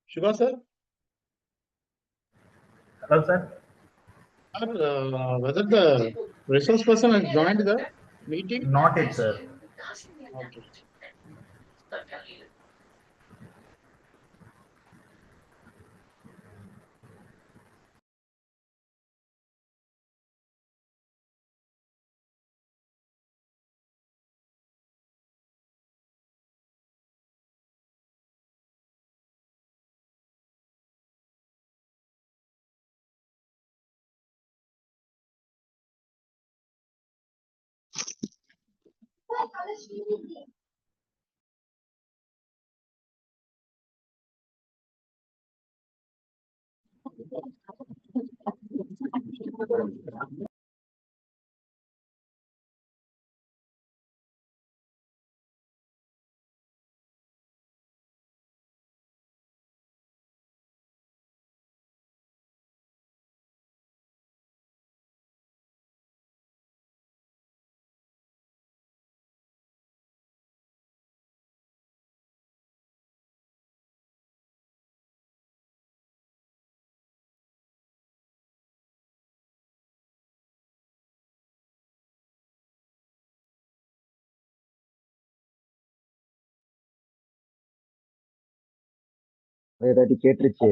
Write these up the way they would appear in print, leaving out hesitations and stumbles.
Shiva sir, Hello, sir. whether the resource person has joined the meeting? Not yet, sir. Okay. ஏதாட்டி கேட்டுருச்சு.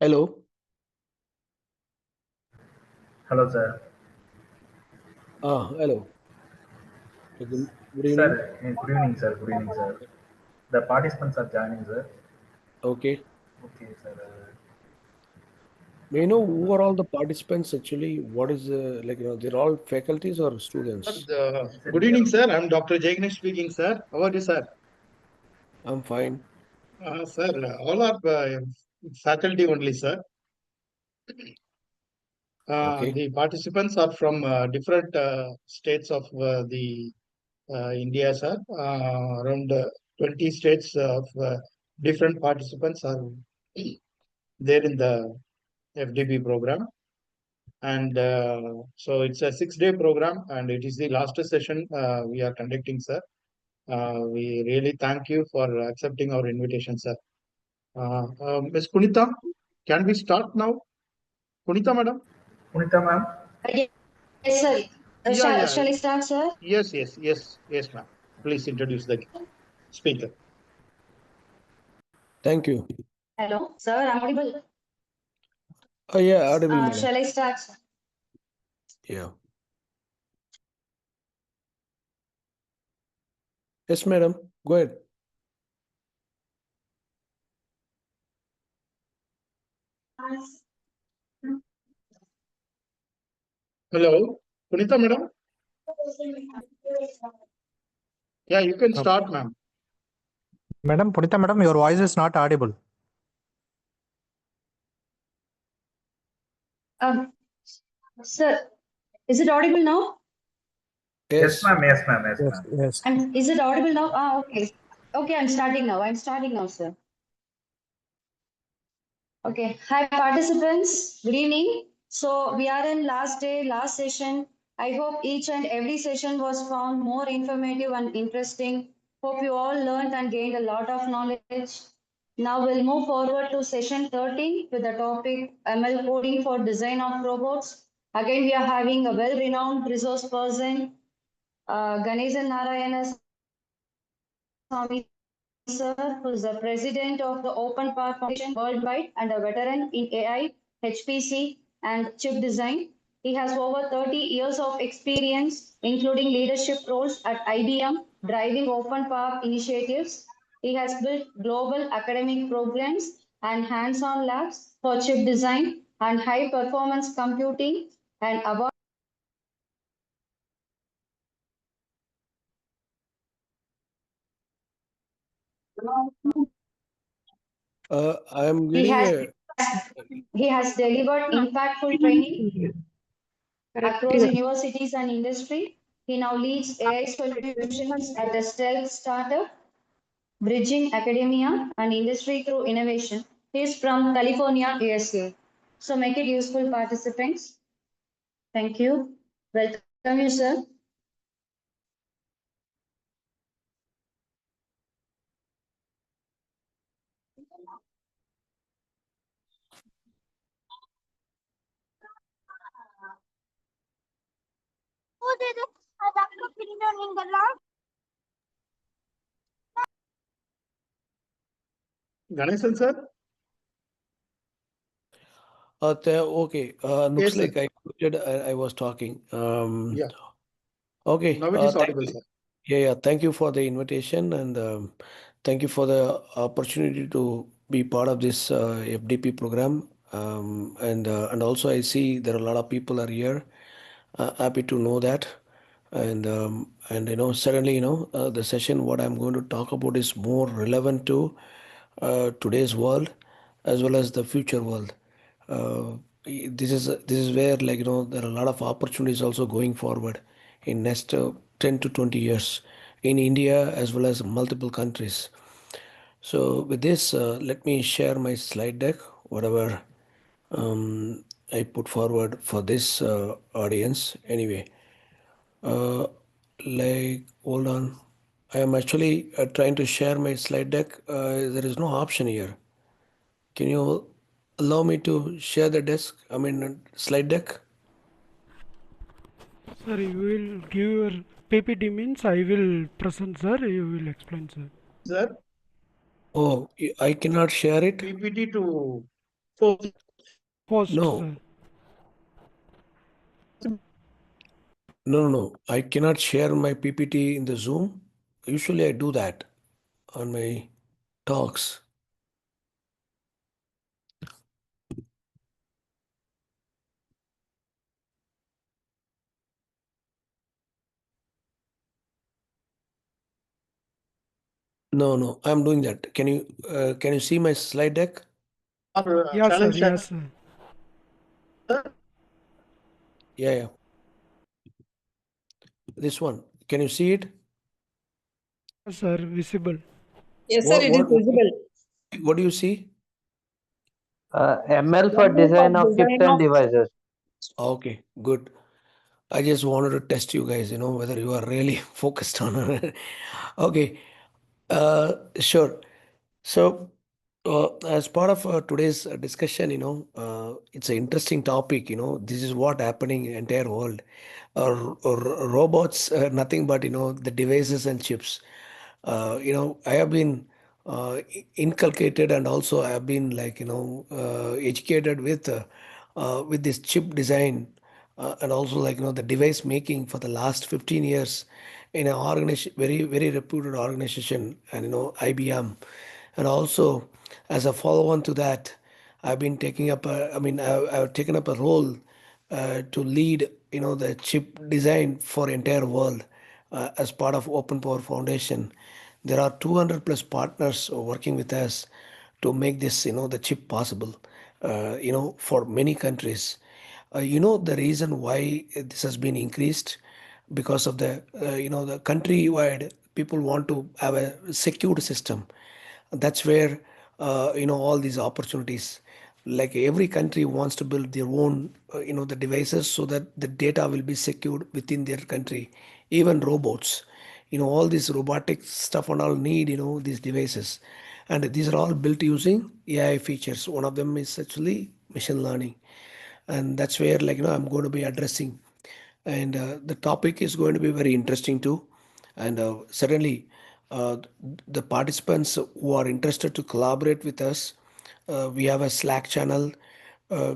Hello. Hello, sir. Hello. Good evening. Sir, good evening, sir. Good evening, sir. The participants are joining, sir. Okay. Okay, sir. May I know who are all the participants actually? What is they're all faculties or students? Good evening, sir. I'm Dr. Jagnesh speaking, sir. How are you, sir? I'm fine. Sir, all are faculty only, sir. Okay. The participants are from different states of the India, sir. Around 20 states of different participants are there in the FDB program. And so it's a 6-day program, and it is the last session we are conducting, sir. We really thank you for accepting our invitation, sir. Ms. Punita, can we start now? Punita, madam? Punita, ma'am? Yes, sir. Yeah. Shall I start, sir? Yes, ma'am. Please introduce the speaker. Thank you. Hello, sir. I'm audible. Yeah, audible. madam. Shall I start, sir? Yeah. Yes, madam. Go ahead. Hello, Punita madam. Yeah, you can start, ma'am. Madam, Punita madam, your voice is not audible. Sir, is it audible now? Yes, ma'am. Yes, ma'am. Yes, Yes, ma'am. yes. And is it audible now? Okay. Okay, I'm starting now. I'm starting now, sir. Okay. Hi, participants. Good evening. So we are in last day, last session. I hope each and every session was found more informative and interesting. Hope you all learned and gained a lot of knowledge. Now we'll move forward to session 13 with the topic ML coding for design of robots. Again, we are having a well-renowned resource person, Ganesan Narayana Swami sir, who is the president of the Open Path Foundation worldwide and a veteran in AI, HPC, and chip design. He has over 30 years of experience, including leadership roles at IBM, driving open path initiatives. He has built global academic programs and hands-on labs for chip design and high-performance computing and award. I am He getting has a. he has delivered impactful training across universities and industry. He now leads AI solutions at a stealth startup, bridging academia and industry through innovation. He is from California, USA. So make it useful, participants. Thank you. Welcome you, sir. Ganesan sir. Okay. Looks Yes, sir. like I was talking. Yeah. Okay. Now it is Thank audible, you. sir. Yeah. Thank you for the invitation and thank you for the opportunity to be part of this FDP program. And also I see there are a lot of people are here. Happy to know that. And certainly the session what I'm going to talk about is more relevant to today's world as well as the future world. Uh, this is where there are a lot of opportunities also going forward in next 10 to 20 years in India as well as multiple countries. So with this, let me share my slide deck, whatever I put forward for this audience. Anyway, uh, hold on. I am actually trying to share my slide deck. There is no option here. Can you allow me to share the desk? I mean, slide deck? Sir, you will give your PPT means I will present, sir. You will explain, sir. Sir, Oh, I cannot share it? PPT to post. Post, No, sir. no. I cannot share my PPT in the Zoom. Usually I do that on my talks. No, I'm doing that. Can you see my slide deck? Yeah, sir. Channel Yes, share. sir. Yeah. This one. Can you see it? Yes, sir. Visible. Yes, sir, What it is what visible. what do you see? ML for ML for design of chips design and of devices. Okay, good. I just wanted to test you guys, whether you are really focused on it. Okay, sure. So, as part of today's discussion, it's an interesting topic. This is what happening in entire world. Or robots, nothing but the devices and chips. I have been inculcated and also I have been educated with this chip design and also the device making for the last 15 years in an organization, very very reputed organization, and IBM. And also as a follow-on to that, I've been taking up I've taken up a role to lead the chip design for entire world as part of Open Power Foundation. There are 200 plus partners working with us to make this, the chip possible, for many countries. The reason why this has been increased because of the countrywide people want to have a secured system. That's where all these opportunities, like every country wants to build their own the devices so that the data will be secured within their country. Even robots, all these robotic stuff and all need these devices, and these are all built using AI features. One of them is actually machine learning, and that's where I'm going to be addressing, and the topic is going to be very interesting too. And certainly uh, the participants who are interested to collaborate with us, we have a Slack channel.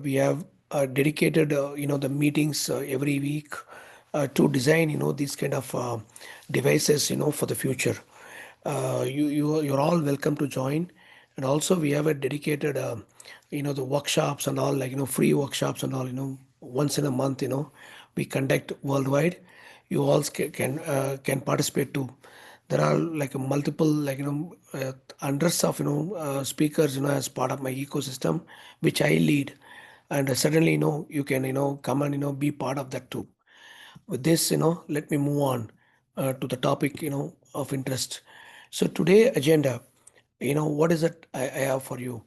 We have dedicated the meetings every week to design these kind of devices for the future. You're all welcome to join. And also we have a dedicated the workshops and all, free workshops and all, once in a month, we conduct worldwide. You all can participate too. There are like multiple, hundreds of speakers as part of my ecosystem, which I lead. And certainly you can come and be part of that too. With this, let me move on to the topic of interest. So today agenda, what is it I have for you?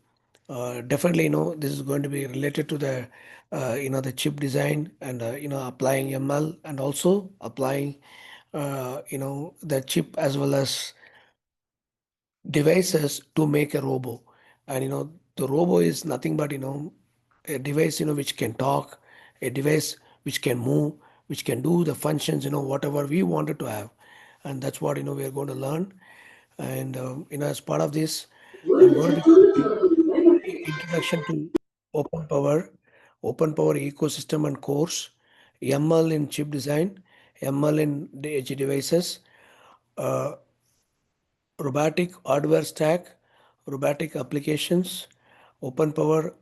Definitely, this is going to be related to the the chip design, and applying ML, and also applying the chip as well as devices to make a robo. And the robo is nothing but a device which can talk, a device which can move, which can do the functions whatever we wanted to have. And that's what we are going to learn. And as part of this, I'm going to be covering introduction to open power, open power ecosystem and course, ML in chip design, ML in the edge devices, uh, robotic hardware stack, robotic applications, open power,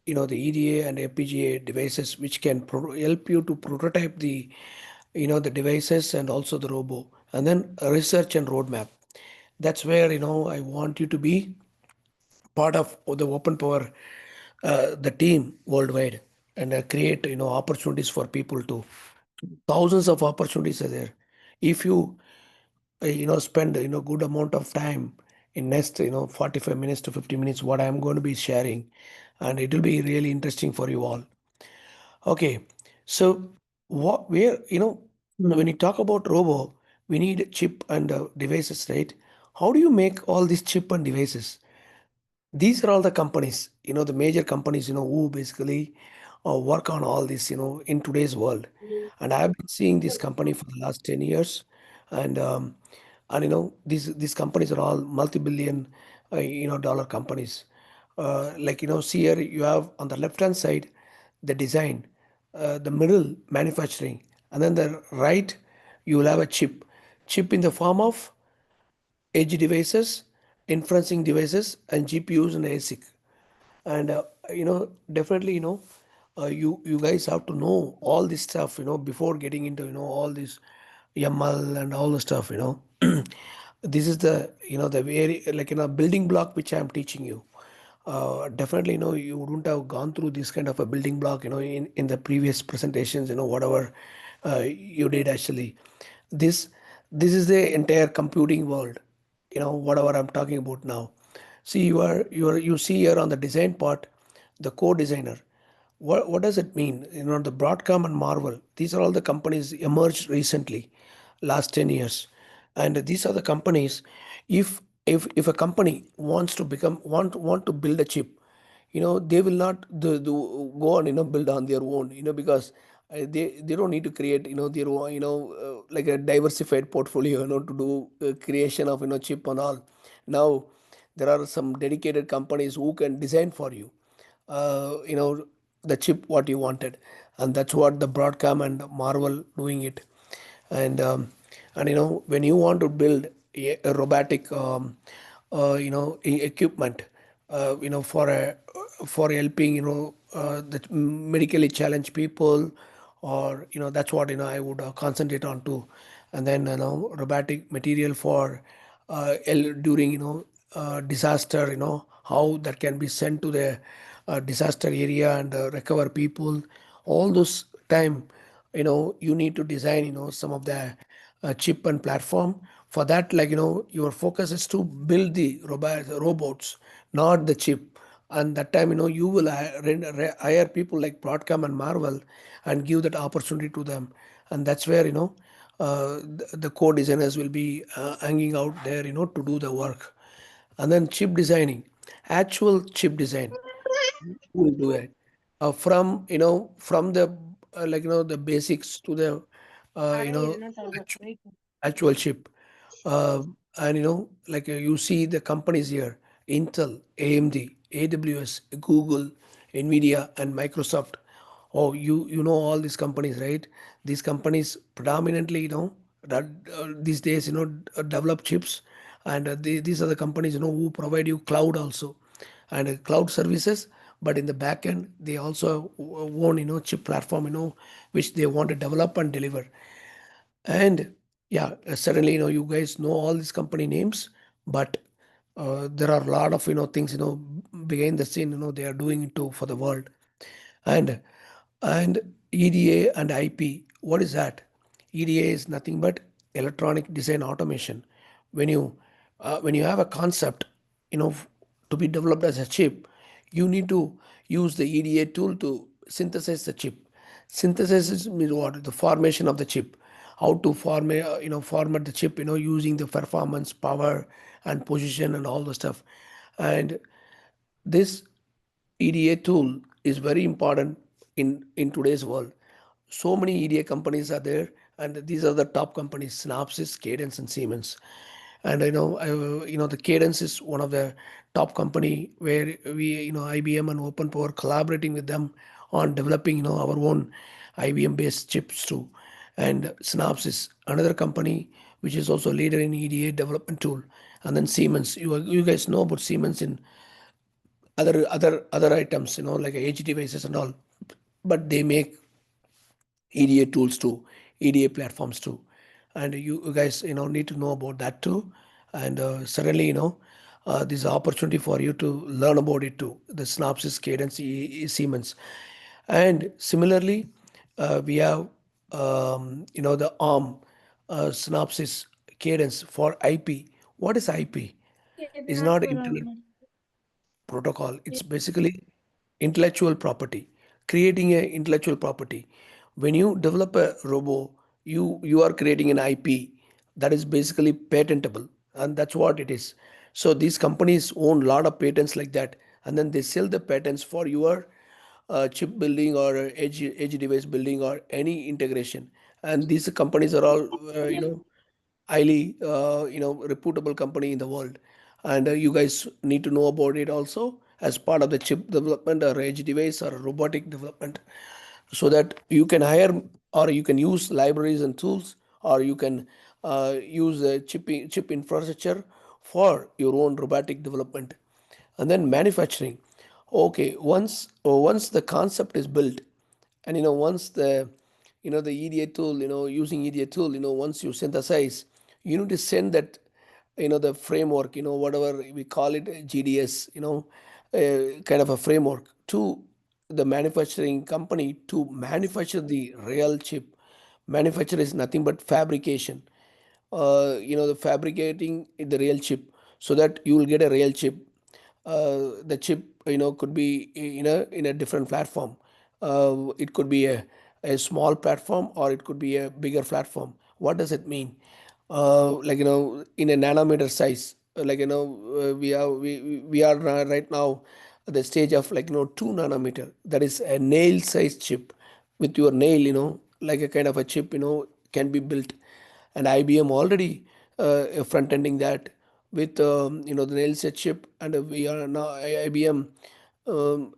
the EDA and FPGA devices, which can help you to prototype the devices and also the robo, and then research and roadmap. That's where I want you to be part of the open power, the team worldwide, and create opportunities for people to. Thousands of opportunities are there. If you spend good amount of time in next 45 minutes to 50 minutes, what I'm going to be sharing, and it will be really interesting for you all. Okay, so what where when you talk about robo, we need chip and devices, right? How do you make all these chip and devices? These are all the companies, the major companies, who basically work on all this, in today's world. And I've been seeing this company for the last 10 years. And these companies are all multi-billion dollar companies. Like see here you have on the left hand side the design, the middle manufacturing, and then the right you will have a chip in the form of edge devices, inferencing devices, and GPUs and ASIC. And definitely you guys have to know all this stuff before getting into all this YAML and all the stuff. This is the the very like building block which I am teaching you. Definitely you wouldn't have gone through this kind of a building block in the previous presentations, whatever you did actually. This this is the entire computing world, whatever I'm talking about now. See, you see here on the design part, the co-designer. What does it mean? The Broadcom and Marvel, these are all the companies emerged recently, last 10 years. And these are the companies, if a company wants to want to build a chip, they will not go on build on their own, because they don't need to create their own, like a diversified portfolio, to do creation of chip and all. Now there are some dedicated companies who can design for you the chip what you wanted. And that's what the Broadcom and Marvel doing it. And when you want to build a robotic equipment, for helping the medically challenged people, or that's what I would concentrate on too. And then robotic material for during disaster, how that can be sent to the disaster area and recover people. All those time, you need to design some of the chip and platform. For that, like your focus is to build the robots, not the chip. And that time, you will hire people like Broadcom and Marvel and give that opportunity to them. And that's where the core designers will be hanging out there to do the work. And then chip designing, actual chip design, who will do it from the the basics to the actual chip. uh, and you see the companies here: Intel, AMD, AWS, Google, Nvidia, and Microsoft. Oh, you know all these companies, right? These companies predominantly that these days develop chips. And these are the companies who provide you cloud also, and cloud services. But in the back end, they also own chip platform which they want to develop and deliver. And yeah, certainly, you guys know all these company names, but there are a lot of things behind the scene they are doing it to for the world. And and EDA and IP, what is that? EDA is nothing but electronic design automation. When you have a concept, to be developed as a chip, you need to use the EDA tool to synthesize the chip. Synthesis means what? The formation of the chip. How to format the chip, using the performance, power, and position, and all the stuff. And this EDA tool is very important in today's world. So many EDA companies are there, and these are the top companies: Synopsys, Cadence, and Siemens. And the Cadence is one of the top company where we, IBM and Open Power collaborating with them on developing, our own IBM based chips too. And Synopsys, another company which is also a leader in EDA development tool. And then Siemens, you guys know about Siemens in other items, like edge devices and all, but they make EDA tools too, EDA platforms too. And you guys, need to know about that too. And certainly, this is an opportunity for you to learn about it too. The Synopsys, Cadence, Siemens. And similarly, we have, the ARM, Synopsys, Cadence for IP. What is IP? It's not Internet Protocol. It's basically intellectual property, creating a intellectual property. When you develop a robo, you are creating an IP that is basically patentable, and that's what it is. So these companies own a lot of patents like that, and then they sell the patents for your chip building or edge device building or any integration. And these companies are all highly reputable company in the world. And you guys need to know about it also as part of the chip development or edge device or robotic development, so that you can hire or you can use libraries and tools, or you can use the chip infrastructure for your own robotic development. And then manufacturing. Okay, once the concept is built, and once the EDA tool, using EDA tool, once you synthesize, you need to send that, the framework, whatever we call it, GDS, kind of a framework to the manufacturing company to manufacture the real chip. Manufacture is nothing but fabrication, the fabricating the real chip, so that you will get a real chip. The chip, could be in a different platform. It could be a small platform, or it could be a bigger platform. What does it mean? Like in a nanometer size, like we are right now at the stage of, like 2 nanometer. That is a nail size chip. With your nail, like a kind of a chip, can be built. And IBM already front ending that with the nail set chip. And we are now, IBM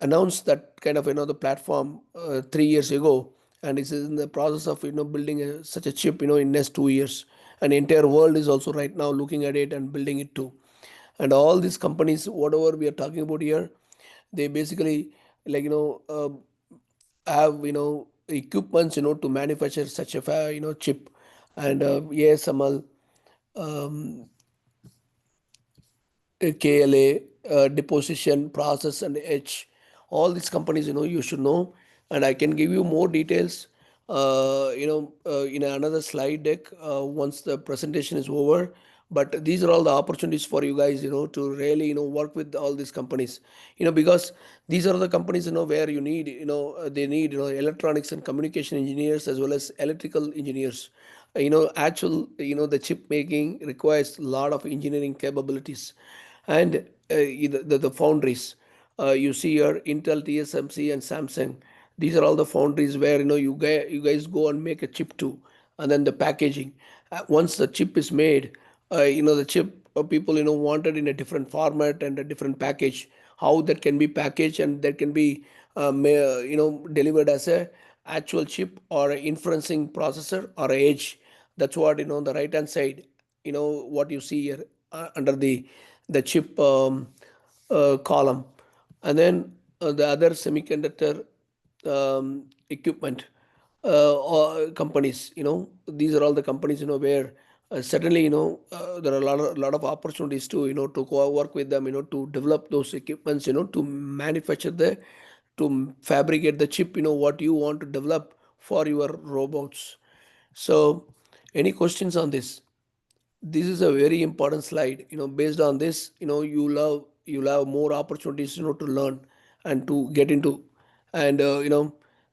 announced that kind of the platform 3 years ago, and it's in the process of building such a chip in next 2 years. And the entire world is also right now looking at it and building it too. And all these companies, whatever we are talking about here, they basically, like have equipments, to manufacture such a, chip, and ASML, um, KLA, deposition, process, and etch. All these companies, you should know, and I can give you more details, in another slide deck once the presentation is over. But these are all the opportunities for you guys, to really, work with all these companies, because these are the companies, where you need, they need, electronics and communication engineers as well as electrical engineers. Actual, the chip making requires a lot of engineering capabilities, and the foundries. You see here Intel, TSMC, and Samsung. These are all the foundries where you guys go and make a chip too, and then the packaging. Once the chip is made, the chip people wanted in a different format and a different package. How that can be packaged and that can be delivered as a actual chip or a inferencing processor or a edge. That's what the right hand side, what you see here under the chip column, and then the other semiconductor equipment or companies. These are all the companies where certainly there are a lot of opportunities to to work with them, to develop those equipments, to manufacture to fabricate the chip, what you want to develop for your robots. So any questions on this is a very important slide. Based on this, you'll have more opportunities, to learn and to get into. And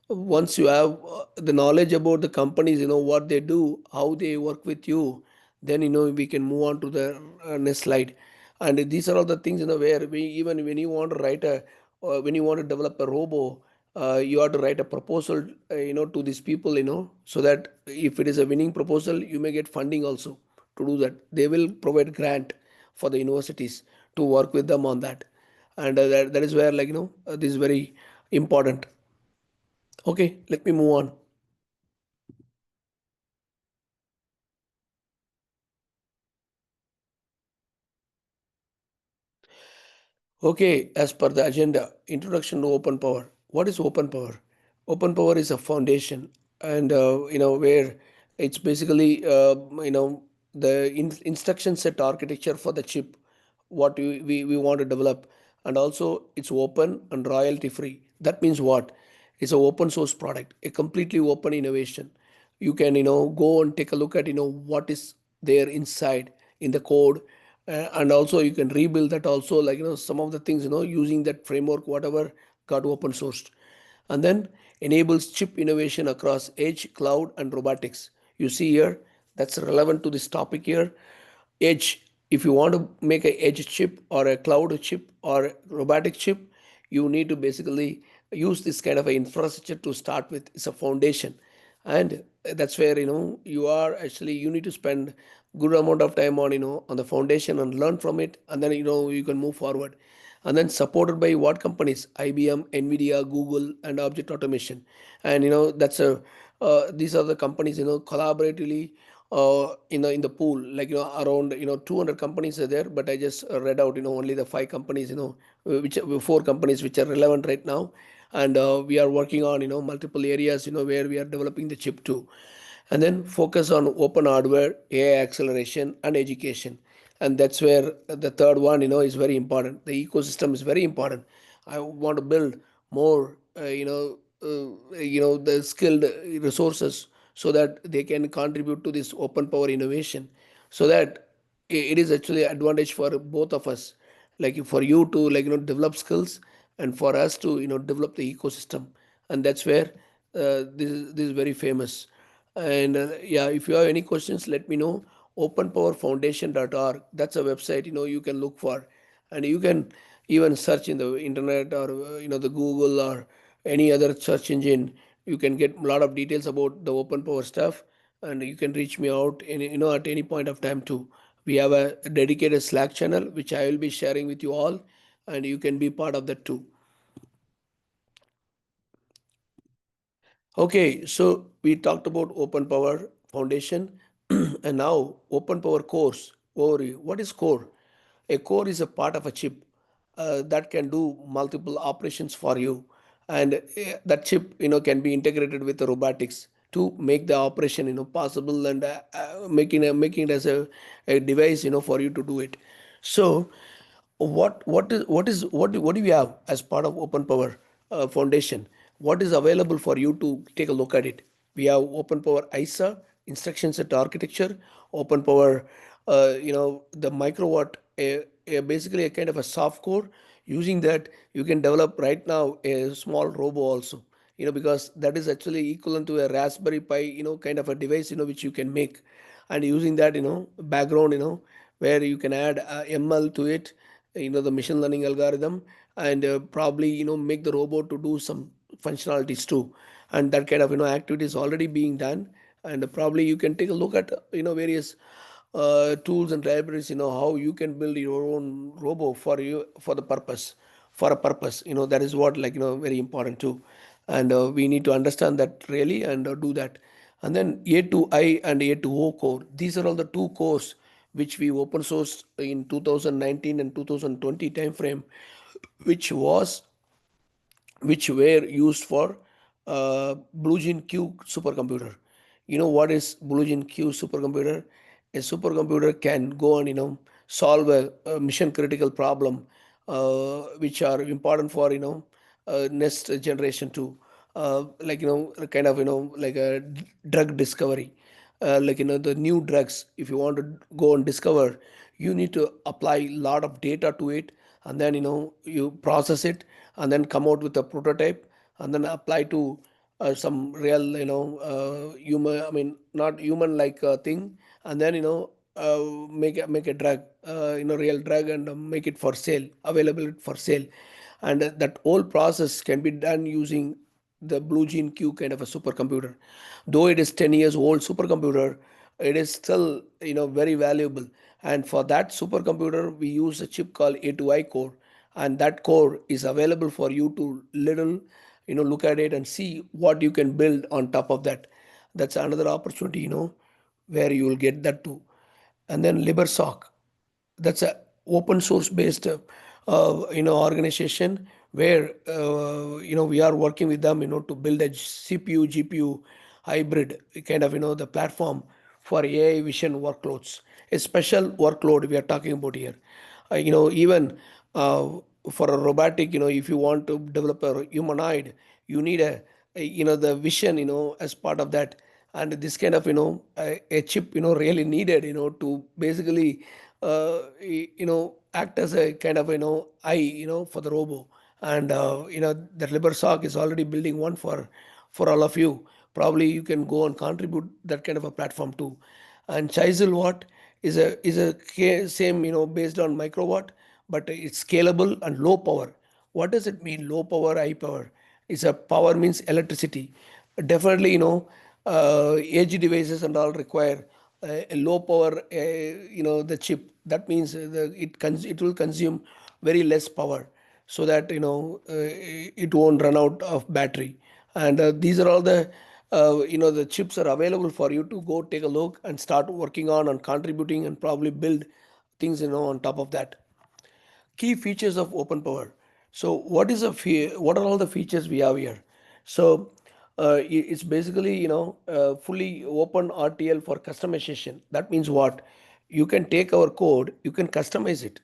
once you have the knowledge about the companies, what they do, how they work with you, then we can move on to the next slide. And these are all the things, where even when you want to write when you want to develop a robo, you have to write a proposal, to these people, so that if it is a winning proposal, you may get funding also to do that. They will provide grant for the universities to work with them on that, and that is where, like, this is very important. Okay, let me move on. Okay, as per the agenda, introduction to open power. What is open power? Open power is a foundation, and where it's basically the instruction set architecture for the chip, what we want to develop, and also it's open and royalty free. That means what? It's an open source product, a completely open innovation. You can go and take a look at what is there inside in the code, and also you can rebuild that also, like some of the things using that framework whatever got open sourced, and then enables chip innovation across edge, cloud, and robotics. You see here, that's relevant to this topic here. Edge, if you want to make a edge chip or a cloud chip or a robotic chip, you need to basically use this kind of a infrastructure to start with. It's a foundation, and that's where you need to spend good amount of time on on the foundation and learn from it, and then you can move forward. And then supported by what companies? IBM, Nvidia, Google, and Object Automation. And that's a these are the companies collaboratively in the pool, like around 200 companies are there, but I just read out only the five companies, which four companies which are relevant right now. And we are working on multiple areas where we are developing the chip too. And then focus on open hardware, AI acceleration, and education. And that's where the third one is very important. The ecosystem is very important. I want to build more the skilled resources, so that they can contribute to this open power innovation, so that it is actually advantage for both of us, like for you to develop skills, and for us to develop the ecosystem. And that's where this is very famous. And yeah, if you have any questions, let me know. Openpowerfoundation.org, that's a website you can look for, and you can even search in the internet, or the Google or any other search engine. You can get a lot of details about the open power stuff, and you can reach me out in at any point of time too. We have a dedicated Slack channel which I will be sharing with you all, and you can be part of that too. Okay, so we talked about open power foundation, and now open power cores overview. What is core? A core is a part of a chip that can do multiple operations for you. and that chip can be integrated with the robotics to make the operation possible, and making it as a device for you to do it. So what do we have as part of Open Power Foundation? What is available for you to take a look at it? We have Open Power ISA, instruction set architecture, Open Power, the microwatt, basically a kind of a soft core. Using that, you can develop right now a small robo also, because that is actually equivalent to a Raspberry Pi, kind of a device, which you can make. And using that, background, where you can add ML to it, the machine learning algorithm, and probably make the robot to do some functionalities too, and that kind of activity is already being done. And probably you can take a look at various tools and libraries, how you can build your own robo for you, for a purpose, that is what, like, very important too. And we need to understand that really, and do that. And then A2I and A2O core, these are all the two cores which we open sourced in 2019 and 2020 timeframe, which was which were used for Blue Gene Q supercomputer. You know what is Blue Gene Q supercomputer? A supercomputer can go and solve a mission critical problem, which are important for next generation too. Like kind of like a drug discovery, like the new drugs. If you want to go and discover, you need to apply a lot of data to it, and then you process it, and then come out with a prototype, and then apply to some real human, I mean not human like thing, and then make a drug, real drug, and make it for sale, available for sale. And that whole process can be done using the Blue Gene Q kind of a supercomputer. Though it is 10 years old supercomputer, it is still very valuable. And for that supercomputer, we use a chip called A2I core, and that core is available for you to little look at it and see what you can build on top of that. That's another opportunity, where you will get that too. And then LiberSoc, that's a open source based organization, where we are working with them to build a CPU GPU hybrid kind of the platform for AI vision workloads, a special workload we are talking about here. Even for a robotic, if you want to develop a humanoid, you need the vision as part of that. And this kind of a chip really needed to basically act as a kind of eye for the robo. And that LiberSoc is already building one for all of you. Probably you can go and contribute that kind of a platform too. And Chisel Watt is a same based on microwatt, but it's scalable and low power. What does it mean, low power, high power? It's a power means electricity. Definitely edge devices and all require a low power, the chip. That means it will consume very less power, so that it won't run out of battery. And these are all the chips are available for you to go take a look and start working on and contributing, and probably build things on top of that. Key features of open power. So what are all the features we have here? So it's basically fully open RTL for customization. That means what? You can take our code, you can customize it.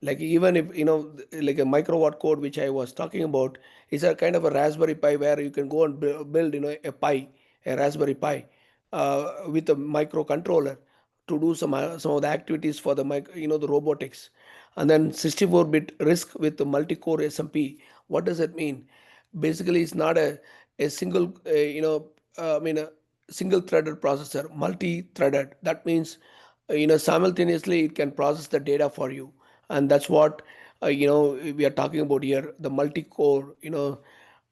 Like, even if like a microwatt code which I was talking about is a kind of a Raspberry Pi, where you can go and build a Raspberry Pi with a microcontroller to do some of the activities for the robotics. And then 64-bit RISC with the multi-core SMP. What does that mean? Basically, it's not a single I mean a single threaded processor, multi-threaded. That means simultaneously it can process the data for you. And that's what we are talking about here, the multi-core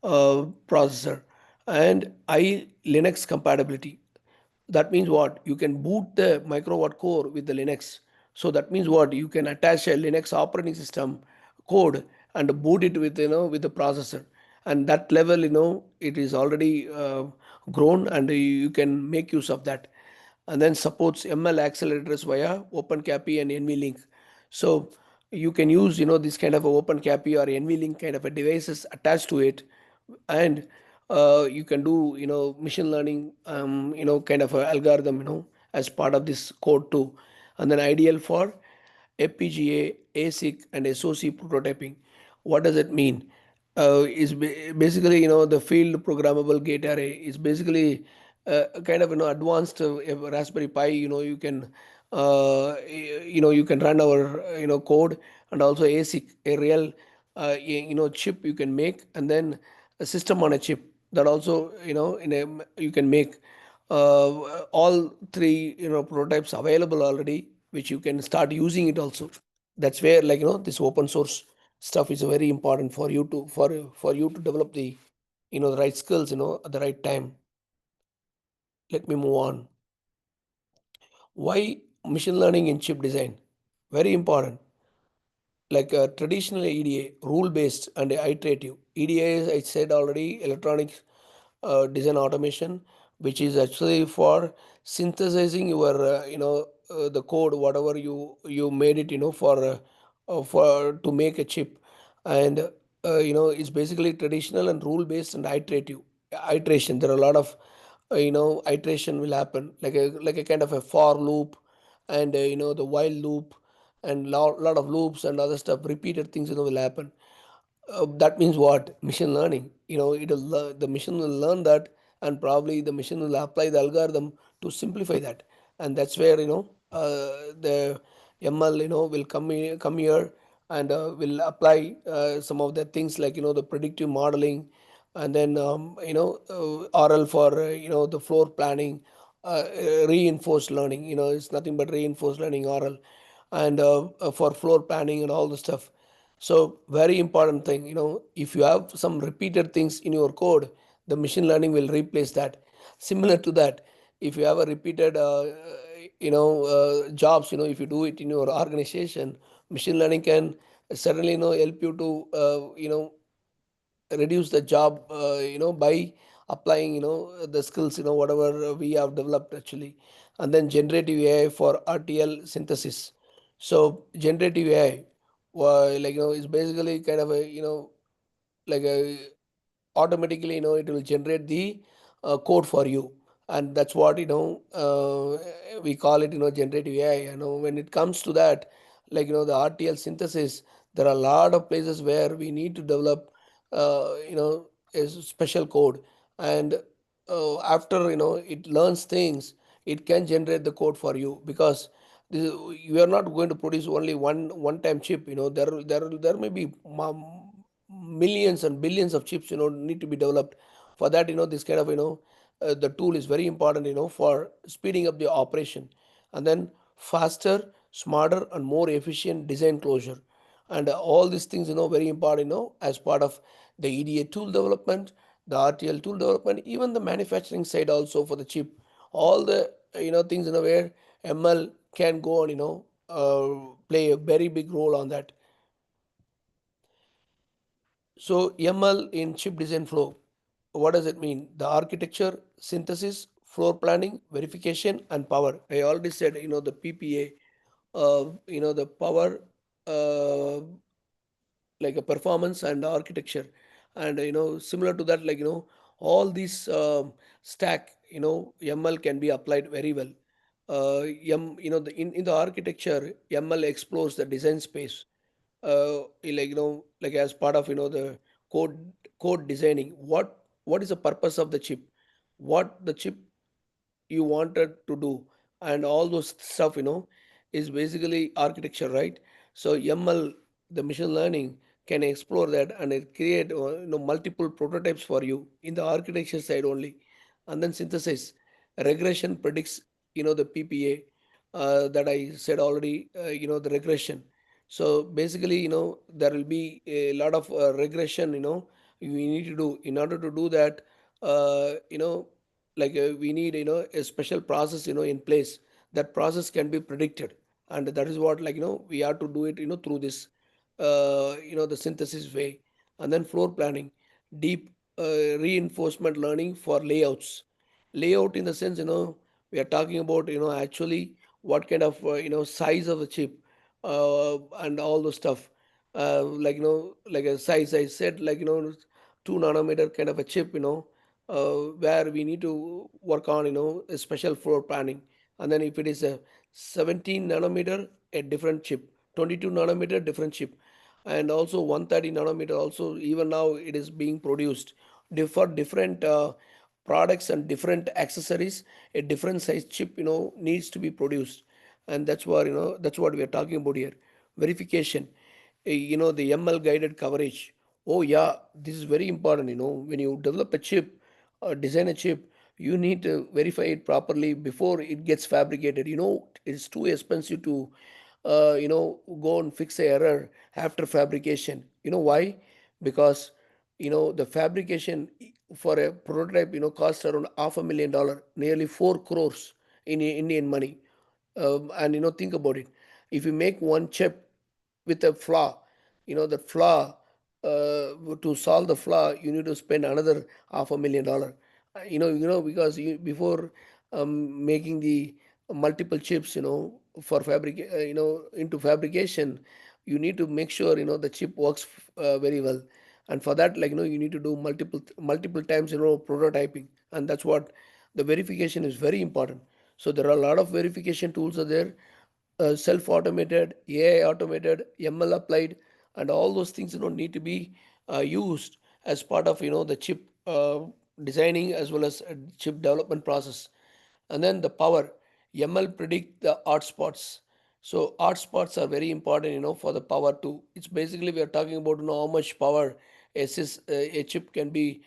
processor. And Linux compatibility. That means what? You can boot the microwatt core with the Linux. So that means what? You can attach a Linux operating system code and boot it with the processor. And that level, it is already grown, and you can make use of that. And then supports ML accelerators via OpenCAPI and NVLink. So you can use this kind of a OpenCAPI or NVLink kind of a devices attached to it, and you can do machine learning kind of a algorithm as part of this code too, and then ideal for FPGA, ASIC, and SoC prototyping. What does it mean? Basically the field programmable gate array is basically a kind of advanced Raspberry Pi. You can you can run our code, and also ASIC, a real chip you can make, and then a system on a chip that also you can make all three prototypes available already, which you can start using it also. That's where this open source stuff is very important for you to for you to develop the the right skills at the right time. Let me move on. Why machine learning in chip design? Very important. Like traditional EDA, rule based and iterative. EDA is, I said already, electronic design automation, which is actually for synthesizing your the code, whatever you made it for to make a chip. And it's basically traditional and rule based and iterative. Iteration, there are a lot of iteration will happen, like a kind of a for loop, and the while loop, and lot of loops and other stuff, repeated things will happen. That means what? Machine learning. The machine will learn that, and probably the machine will apply the algorithm to simplify that. And that's where the ML will come here, and will apply some of the things, like the predictive modeling, and then RL for the floor planning, reinforced learning. It's nothing but reinforced learning, RL, and for floor planning and all the stuff. So very important thing, if you have some repeated things in your code, the machine learning will replace that. Similar to that, if you have a repeated jobs, if you do it in your organization, machine learning can certainly help you to reduce the job by applying the skills whatever we have developed actually. And then generative AI for RTL synthesis. So generative AI, like is basically kind of a like a automatically it will generate the code for you, and that's what we call it generative AI. When it comes to that, like the RTL synthesis, there are a lot of places where we need to develop a special code, and after it learns things, it can generate the code for you, because you are not going to produce only one time chip. There may be millions and billions of chips need to be developed. For that, this kind of the tool is very important for speeding up the operation, and then faster, smarter, and more efficient design closure. And all these things very important as part of the EDA tool development, the RTL tool development, even the manufacturing side also for the chip. All the things where ML can go on play a very big role on that. So ML in chip design flow, what does it mean? The architecture, synthesis, floor planning, verification, and power. I already said the PPA, the power, uh, like a performance and architecture, and similar to that, like all these stack, ML can be applied very well. In the architecture, ML explores the design space, like like as part of the code code designing. What is the purpose of the chip, what the chip you wanted to do, and all those stuff is basically architecture, right? So ML, the machine learning, can explore that, and it create multiple prototypes for you in the architecture side only. And then synthesis, regression predicts the PPA, that I said already, the regression. So basically there will be a lot of regression we need to do. In order to do that, we need a special process in place. That process can be predicted, and that is what, like we have to do it through this the synthesis way. And then floor planning, deep reinforcement learning for layouts. Layout in the sense we are talking about actually what kind of size of the chip, and all the stuff, like like a size I said, like 2 nanometer kind of a chip, where we need to work on, a special floor planning. And then if it is a 17 nanometer, a different chip, 22 nanometer, different chip, and also 130 nanometer also, even now it is being produced for different products and different accessories. A different size chip, needs to be produced. And that's what we are talking about here. Verification, the ML guided coverage. Oh yeah, this is very important. When you develop a chip or design a chip, you need to verify it properly before it gets fabricated. It's too expensive to go and fix a error after fabrication. Why? Because the fabrication for a prototype costs around $500,000, nearly 4 crores in Indian money. And think about it. If you make one chip with a flaw, the flaw, to solve the flaw, you need to spend another $500,000. Because before making the multiple chips, for into fabrication, you need to make sure the chip works very well. And for that, you need to do multiple times prototyping. And that's what the verification is very important. So there are a lot of verification tools are there, self-automated, AI automated, ML applied, and all those things need to be used as part of the chip designing as well as chip development process. And then the power, ML predict the hot spots. So hot spots are very important, for the power too. It's basically we are talking about how much power a chip can be,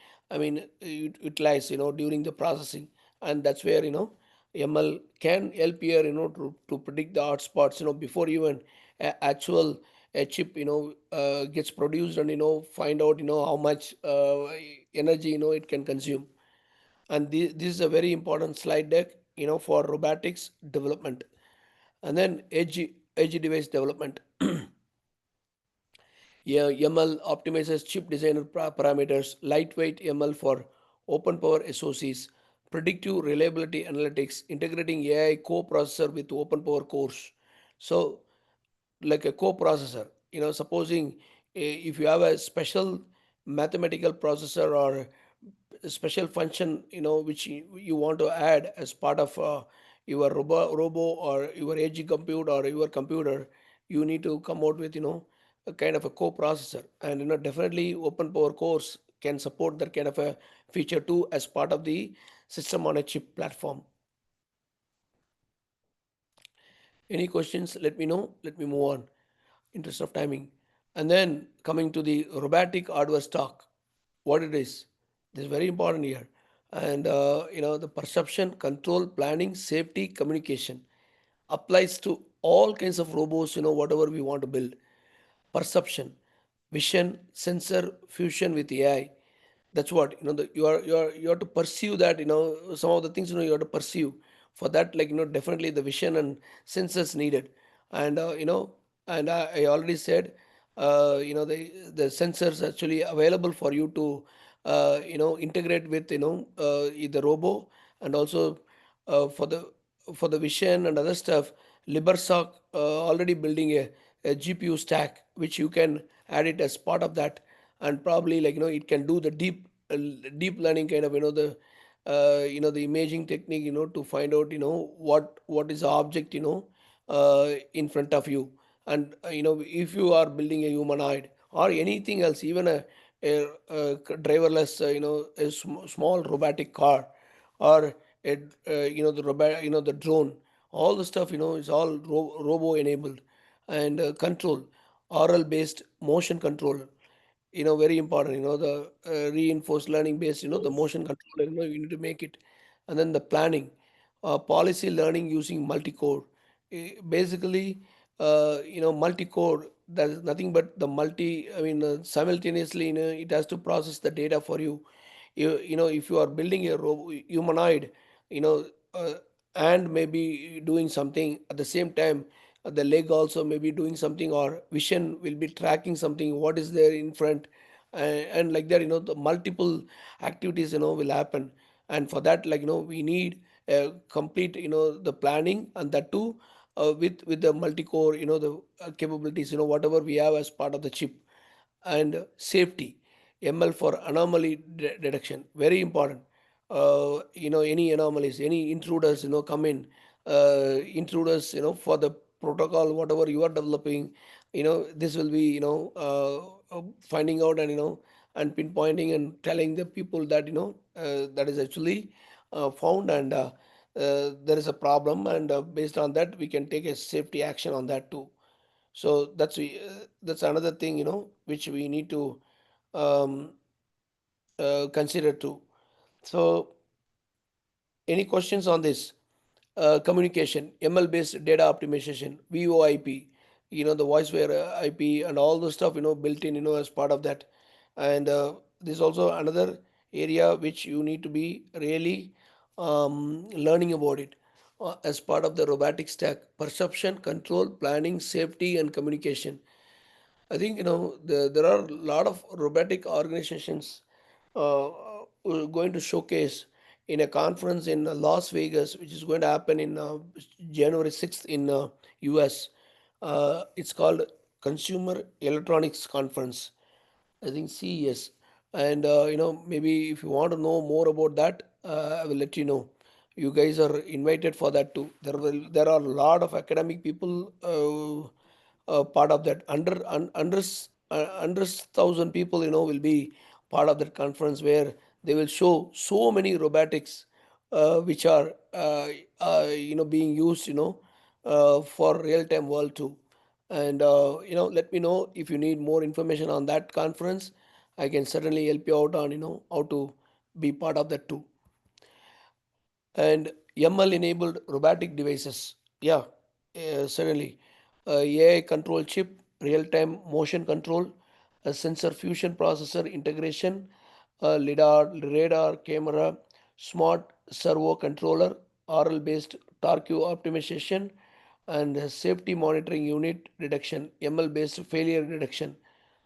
utilize, during the processing. And that's where ML can help here, to predict the hot spots, before even actual a chip, gets produced, and find out, how much energy it can consume. And this is a very important slide deck, for robotics development. And then edge device development. Yeah, ML optimizes chip designer parameters, lightweight ML for open power SoCs, predictive reliability analytics, integrating AI co-processor with open power cores. So, like a co-processor, supposing if you have a special mathematical processor or a special function, which you want to add as part of your robo or your edge compute or your computer, you need to come out with a kind of a co-processor. And definitely open power cores can support that kind of a feature too as part of the system on a chip platform. Any questions, let me know. Let me move on, interest of timing. And then coming to the robotic hardware stock, what it is. This is very important here. And the perception, control, planning, safety, communication applies to all kinds of robots, whatever we want to build. Perception, vision, sensor, fusion with AI. That's what you have to pursue that, some of the things you have to pursue. For that, definitely the vision and sensors needed. And and I already said, the sensors actually available for you to integrate with the robo. And also for the vision and other stuff, Libersock already building a GPU stack which you can add it as part of that. And probably it can do the deep learning kind of the imaging technique, to find out what is the object in front of you. And if you are building a humanoid or anything else, even a driverless small robotic car, or the drone, all the stuff is all robo enabled. And control, oral based motion control, very important, the reinforced learning based, the motion control, you need to make it. And then the planning, policy learning using multi-core. Basically, multi-core, that is nothing but the simultaneously, it has to process the data for you. If you are building a humanoid, you know uh, and maybe doing something at the same time, the leg also may be doing something, or vision will be tracking something what is there in front. And like that, the multiple activities will happen. And for that, we need a complete, the planning, and that too with the multi-core, the capabilities, whatever we have as part of the chip. And safety, ML for anomaly detection, very important. Any anomalies, any intruders, come in, intruders, for the protocol, whatever you are developing, this will be, finding out and, and pinpointing and telling the people that, that is actually found, and there is a problem, and based on that, we can take a safety action on that too. So that's another thing, which we need to um, consider too. So, any questions on this? Communication, ML based data optimization, VoIP, the voice over IP and all the stuff, built in, as part of that. And this is also another area which you need to be really learning about it as part of the robotic stack: perception, control, planning, safety, and communication. I think there are a lot of robotic organizations going to showcase in a conference in Las Vegas, which is going to happen in January 6th in US. It's called Consumer Electronics Conference, I think CES. And maybe if you want to know more about that, I will let you know. You guys are invited for that too. There are a lot of academic people part of that. Under 1,000 people, will be part of that conference, where they will show so many robotics which are being used for real time world too. And let me know if you need more information on that conference. I can certainly help you out on how to be part of that too. And ML enabled robotic devices. Yeah, certainly. AI control chip, real time motion control, a sensor fusion processor integration, lidar, radar, camera, smart servo controller, RL based torque optimization, and safety monitoring unit detection, ML based failure detection.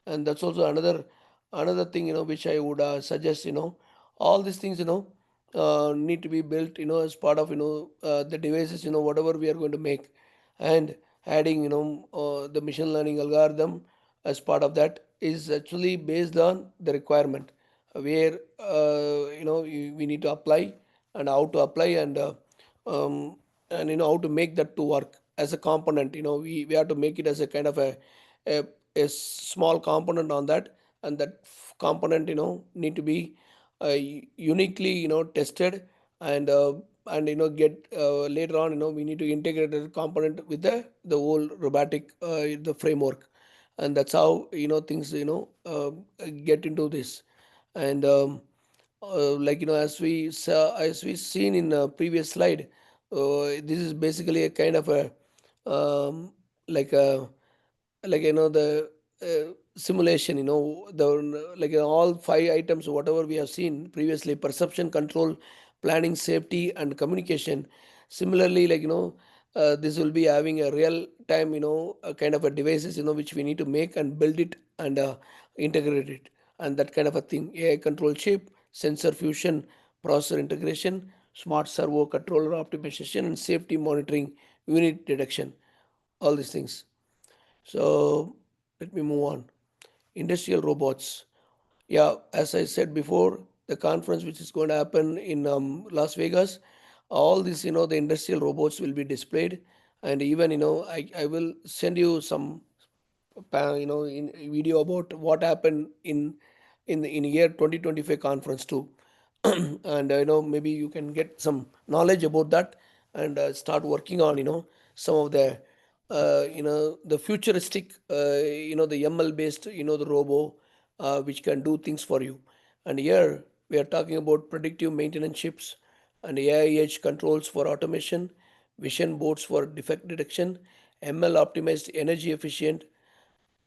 And that's also another thing, which I would suggest. All these things, need to be built, as part of the devices, whatever we are going to make, and adding the machine learning algorithm as part of that is actually based on the requirement, where we need to apply, and how to apply, um, and how to make that to work as a component. We have to make it as a kind of a, a small component on that, and that component need to be uniquely tested, and get later on, we need to integrate the component with the whole robotic the framework. And that's how things get into this. And like as we saw, as we seen in the previous slide, this is basically a kind of a like a the simulation, the like all five items whatever we have seen previously: perception, control, planning, safety, and communication. Similarly, this will be having a real time, a kind of a devices, which we need to make and build it, and integrate it, and that kind of a thing: AI control chip, sensor fusion, processor integration, smart servo controller optimization, and safety monitoring unit detection, all these things. So let me move on. Industrial robots. Yeah, as I said before, the conference which is going to happen in Las Vegas, all these, the industrial robots will be displayed. And even, I will send you some in video about what happened in year 2025 conference too. And maybe you can get some knowledge about that, and start working on some of the futuristic the ML based the robo which can do things for you. And here we are talking about predictive maintenance chips, and AI edge controls for automation, vision boards for defect detection, ML optimized energy efficient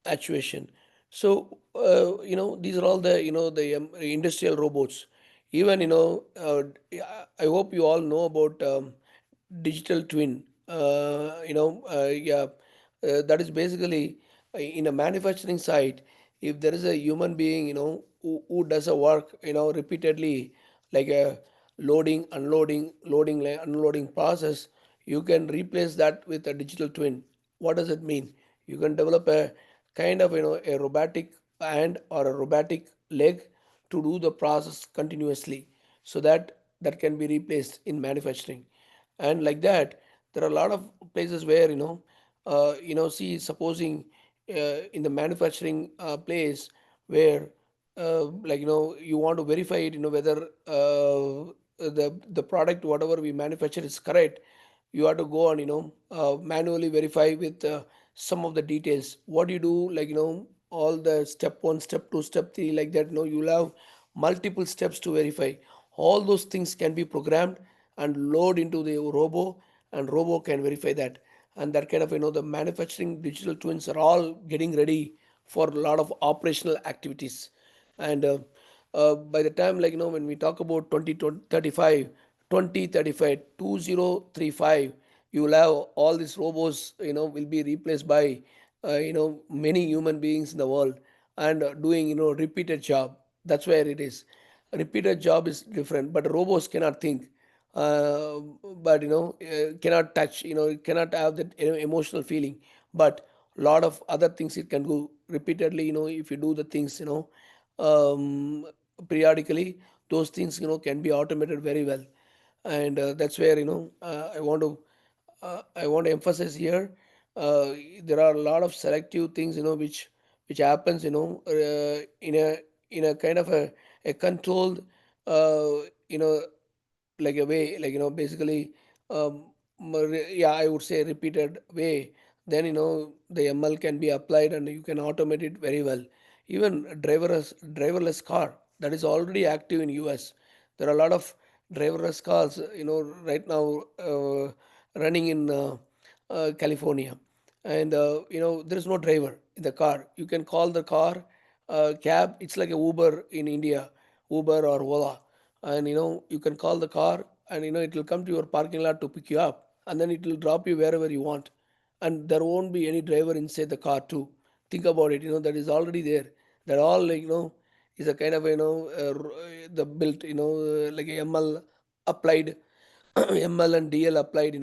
actuation. So these are all the the industrial robots. Even I hope you all know about digital twin. Yeah, that is basically in a manufacturing site. If there is a human being, who does a work, repeatedly, like a loading, unloading, loading, unloading process, you can replace that with a digital twin. What does it mean? You can develop a kind of a robotic hand or a robotic leg to do the process continuously, so that that can be replaced in manufacturing. And like that, there are a lot of places where see, supposing in the manufacturing place where you want to verify it, whether the product whatever we manufacture is correct. You have to go and manually verify with some of the details. What do you do, all the step 1, step 2, step 3, like that, you'll have multiple steps to verify. All those things can be programmed and load into the robo, and robo can verify that. And that kind of, the manufacturing digital twins are all getting ready for a lot of operational activities. And by the time, when we talk about 2035, 2035, 2035, you will have all these robots, will be replaced by many human beings in the world, and doing repeated job. That's where it is. Repeated job is different, but robots cannot think, uh, but cannot touch, cannot have that emotional feeling. But a lot of other things it can do repeatedly. If you do the things um, periodically, those things can be automated very well. And that's where I want to emphasize here. uh, there are a lot of selective things which happens in a kind of a controlled uh, you know like a way, basically, um, yeah, I would say repeated way. Then the ML can be applied and you can automate it very well. Even driverless car, that is already active in US. There are a lot of driverless cars right now running in California. And there is no driver in the car. You can call the car cab. It's like a Uber in India, Uber or Ola. And you can call the car, and it will come to your parking lot to pick you up, and then it will drop you wherever you want. And there won't be any driver inside the car too. Think about it. That is already there. That all, is a kind of the built, like a ML applied, ML and DL applied,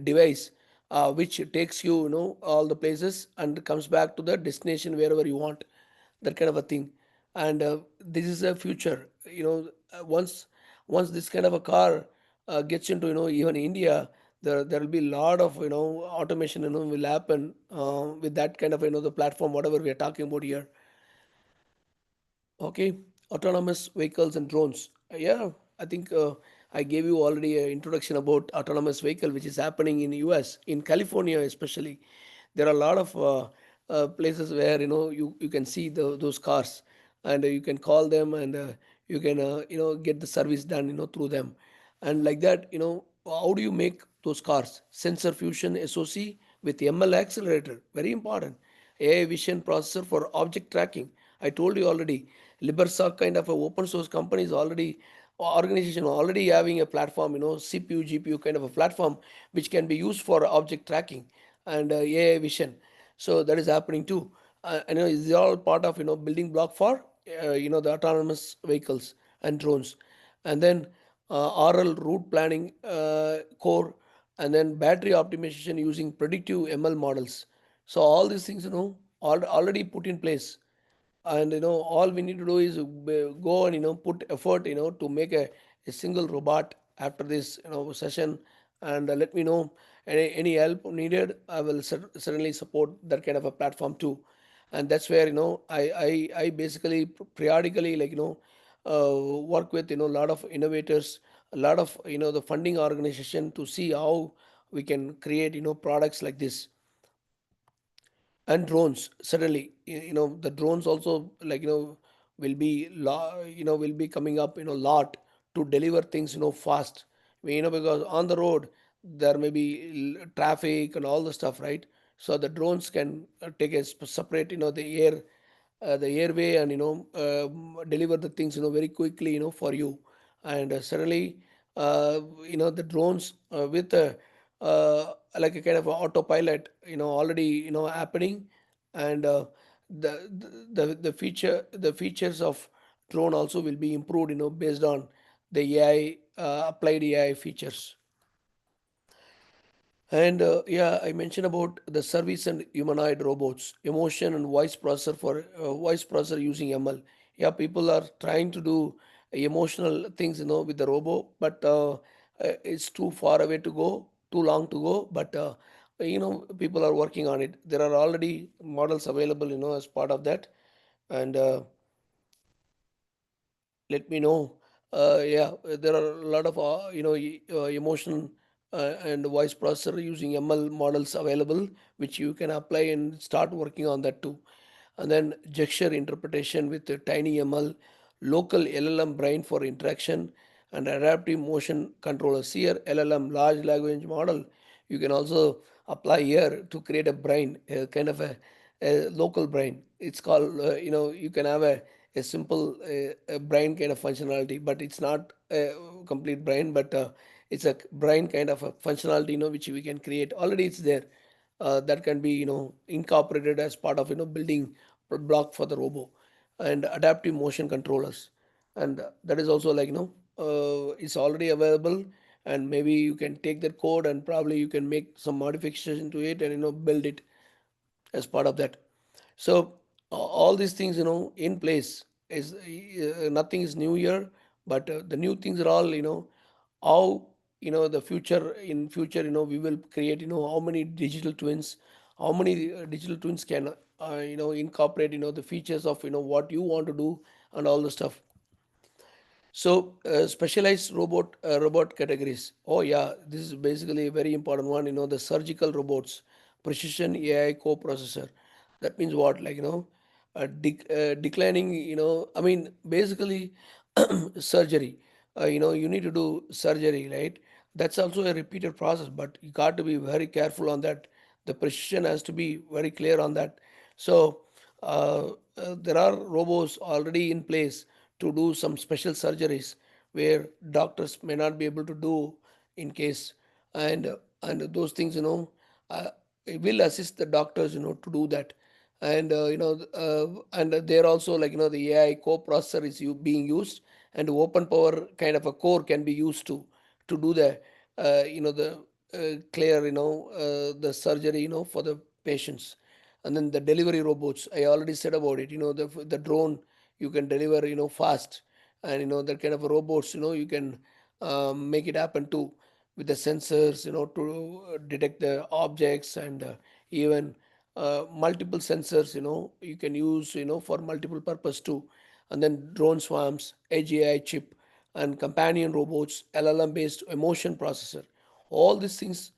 device, which takes you, all the places and comes back to the destination wherever you want. That kind of a thing. And this is a future. Once this kind of a car gets into, even India, there will be a lot of automation will happen with that kind of the platform whatever we are talking about here. Okay, autonomous vehicles and drones. Yeah, I think I gave you already an introduction about autonomous vehicle, which is happening in US, in California especially. There are a lot of places where you can see those cars, and you can call them, and you can get the service done through them. And like that, how do you make those cars? Sensor fusion SoC with ML accelerator, very important. AI vision processor for object tracking. I told you already. Libersoc kind of a open source company is already, organization already having a platform, CPU, GPU kind of a platform which can be used for object tracking and AI vision. So that is happening too. And it's all part of building block for the autonomous vehicles and drones. And then RL route planning core, and then battery optimization using predictive ML models. So all these things already put in place. And all we need to do is go and put effort to make a single robot after this session. And let me know any help needed. I will certainly support that kind of a platform too. And that's where I basically periodically work with a lot of innovators, a lot of the funding organization, to see how we can create products like this. And drones, certainly, the drones also, will be will be coming up lot to deliver things fast. Because on the road there may be traffic and all the stuff, right? So the drones can take a separate the airway, and deliver the things very quickly for you. And certainly the drones with like a kind of a autopilot already happening. And the features of drone also will be improved based on the AI applied AI features. And yeah, I mentioned about the service and humanoid robots, emotion and voice processor using ML. Yeah, people are trying to do emotional things, with the robo, but it's too far away to go, too long to go. But people are working on it. There are already models available, as part of that, and let me know. Yeah, there are a lot of emotion and voice processor using ML models available, which you can apply and start working on that too. And then gesture interpretation with the tiny ML, local LLM brain for interaction, and adaptive motion controllers. Here, LLM, large language model, you can also apply here to create a brain, a kind of a local brain. It's called, you can have a simple a brain kind of functionality, but it's not a complete brain, but it's a brain kind of a functionality, which we can create. Already it's there. That can be, incorporated as part of, building block for the robo and adaptive motion controllers. And that is also like, it's already available, and maybe you can take that code and probably you can make some modification to it and, build it as part of that. So all these things, in place is nothing is new here, but the new things are all, how, the future in future, we will create, how many digital twins, how many digital twins can, incorporate, the features of, what you want to do and all the stuff. So specialized robot categories. Oh yeah, this is basically a very important one. The surgical robots, precision AI co-processor. That means what? Like, declining. I mean, basically surgery. You need to do surgery, right? That's also a repeated process, but you got to be very careful on that. The precision has to be very clear on that. So there are robots already in place to do some special surgeries where doctors may not be able to do in case, and those things, it will assist the doctors, to do that. And and they're also like, the AI co-processor is being used, and open power kind of a core can be used to do the clear, the surgery, for the patients. And then the delivery robots, I already said about it. The drone, you can deliver, fast, and that kind of robots, you can make it happen too, with the sensors, to detect the objects, and even multiple sensors, you can use, for multiple purpose too. And then drone swarms, edge AI chip, and companion robots, LLM based emotion processor. All these things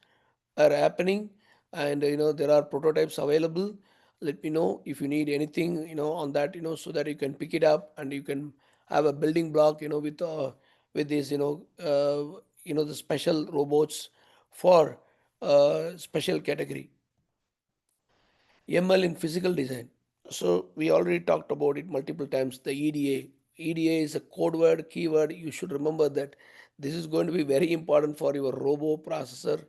are happening, and there are prototypes available. Let me know if you need anything, on that, so that you can pick it up and you can have a building block, with this, the special robots for special category. ML in physical design. So we already talked about it multiple times. The EDA. EDA is a code word, keyword. You should remember that this is going to be very important for your robo processor,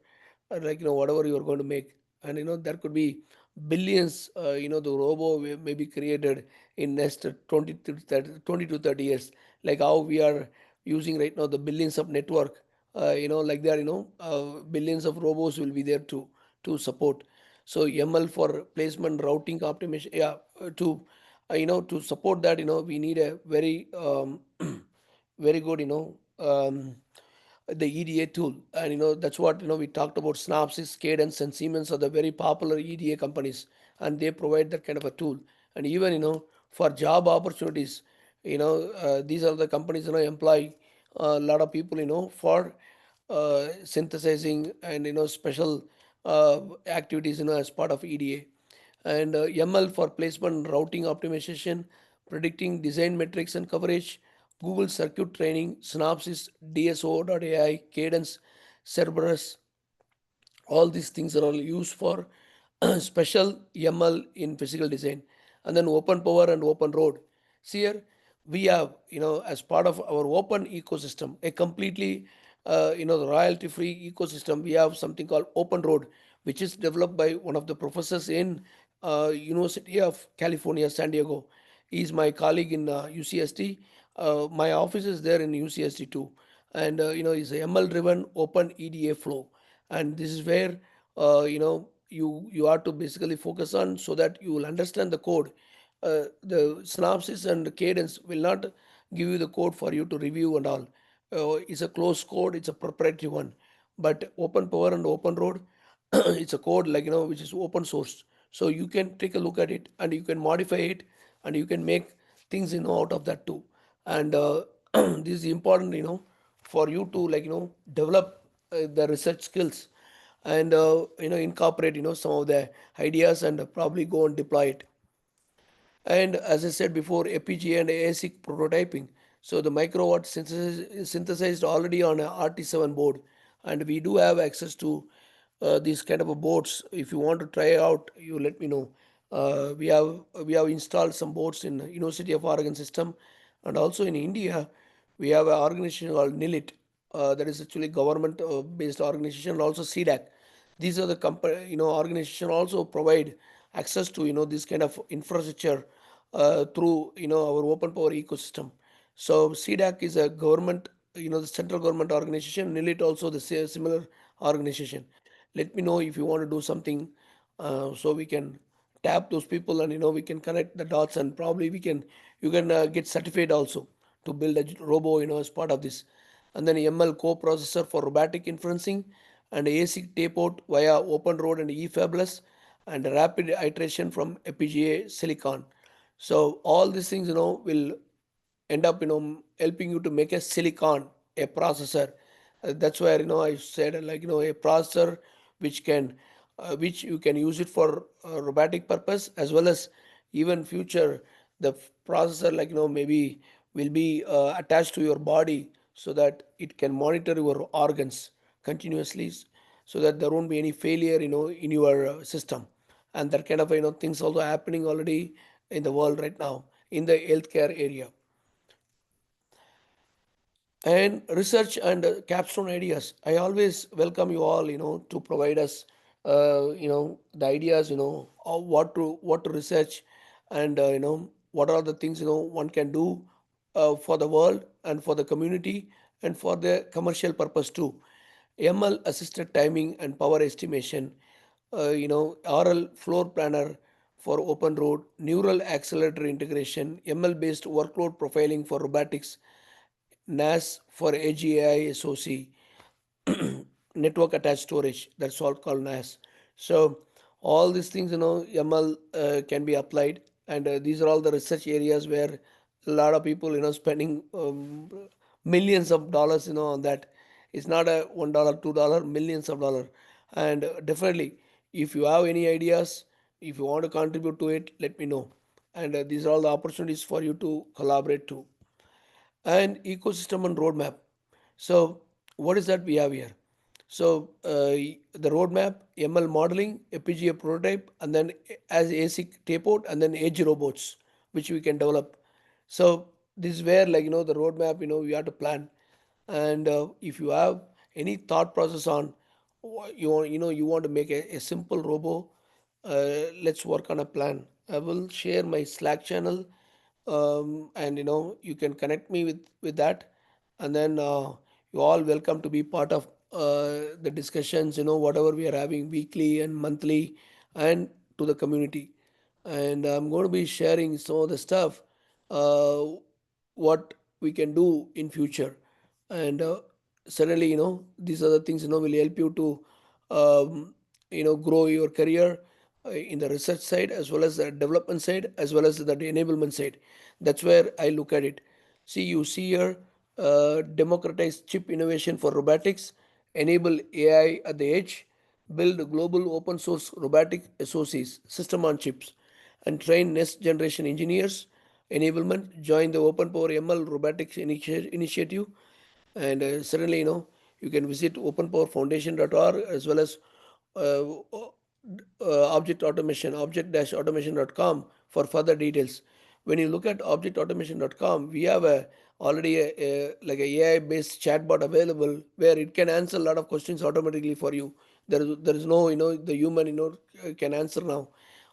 like, whatever you are going to make. And there could be billions. The robo may be created in next 20 to 30 years. Like how we are using right now the billions of network. Like that. Billions of robos will be there to support. So ML for placement routing optimization. Yeah, to support that, we need a very very good, the EDA tool. And that's what, we talked about. Synopsys, Cadence, and Siemens are the very popular EDA companies, and they provide that kind of a tool. And even, for job opportunities, these are the companies, employ a lot of people, for synthesizing and, special activities, as part of EDA. And ML for placement routing optimization, predicting design metrics and coverage, Google circuit training, Synopsys, DSO.ai, Cadence, Cerberus. All these things are all used for special ML in physical design. And then open power and open road. See here, we have, as part of our open ecosystem, a completely, the royalty free ecosystem. We have something called open road, which is developed by one of the professors in University of California, San Diego. He's my colleague in UCST. My office is there in UCST too. And, it's a ML driven open EDA flow. And this is where you have to basically focus on, so that you will understand the code. The synopsis and cadence will not give you the code for you to review and all. It's a closed code, it's a proprietary one. But open power and open road, it's a code like which is open source. So you can take a look at it and you can modify it, and you can make things out of that too. And this is important for you to develop the research skills, and incorporate some of the ideas, and probably go and deploy it. And as I said before, FPGA and ASIC prototyping. So the microwatt synthesized already on a RT7 board, and we do have access to these kind of a boards. If you want to try out, you let me know. We have installed some boards in University of Oregon system, and also in India, we have an organization called NILIT, that is actually government based organization, and also CDAC. These are the organization also provide access to this kind of infrastructure through our open power ecosystem. So CDAC is a government, the central government organization. NILIT also the similar organization. Let me know if you want to do something, so we can tap those people, and we can connect the dots, and probably you can get certified also to build a robo as part of this. And then ML co-processor for robotic inferencing, and ASIC tape out via open road and eFabless, and rapid iteration from FPGA silicon. So all these things will end up helping you to make a silicon, a processor. That's where I said, like a processor which can which you can use it for robotic purpose, as well as even future. The processor, like maybe will be attached to your body, so that it can monitor your organs continuously, so that there won't be any failure in your system. And that kind of things also happening already in the world right now in the healthcare area. And research and capstone ideas. I always welcome you all, to provide us, the ideas, of what to research, and what are the things one can do for the world and for the community and for the commercial purpose too. ML assisted timing and power estimation, RL floor planner for open road, neural accelerator integration, ML based workload profiling for robotics, NAS for AGI SoC, network attached storage. That's all called NAS. So all these things, ML can be applied, and these are all the research areas where a lot of people, spending millions of dollars, on that. It's not a $1, $2, millions of dollars. And definitely, if you have any ideas, if you want to contribute to it, let me know. And these are all the opportunities for you to collaborate too. And ecosystem and roadmap. So what is that we have here? So the roadmap, ML modeling, FPGA prototype, and then as ASIC tape out, and then edge robots, which we can develop. So this is where, like the roadmap, we have to plan. And if you have any thought process on you want to make a simple robo, let's work on a plan. I will share my Slack channel, and you can connect me with that, and then you all welcome to be part of the discussions, whatever we are having weekly and monthly, and to the community. And I'm going to be sharing some of the stuff, uh, what we can do in future. And certainly, these are the things will help you to grow your career in the research side, as well as the development side, as well as the enablement side. That's where I look at it. See, you see here, democratize chip innovation for robotics, enable AI at the edge, build global open source robotic SoCs, system on chips, and train next generation engineers. Enablement, join the Open Power ML Robotics Initiative. And certainly, you can visit openpowerfoundation.org, as well as uh, object automation, object-automation.com for further details. When you look at objectautomation.com, we have already like a AI based chatbot available, where it can answer a lot of questions automatically for you. There is no, the human, can answer now.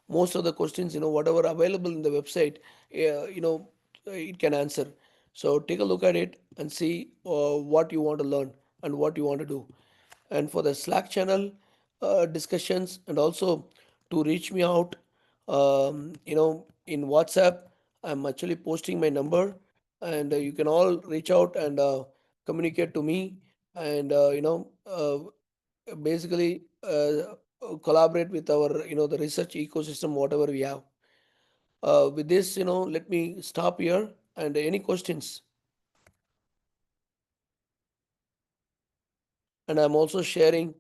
Most of the questions, whatever available in the website, it can answer. So take a look at it and see what you want to learn and what you want to do. And for the Slack channel, discussions, and also to reach me out. In WhatsApp, I'm actually posting my number, and you can all reach out and communicate to me, and basically collaborate with our the research ecosystem, whatever we have. With this, let me stop here. And any questions? And I'm also sharing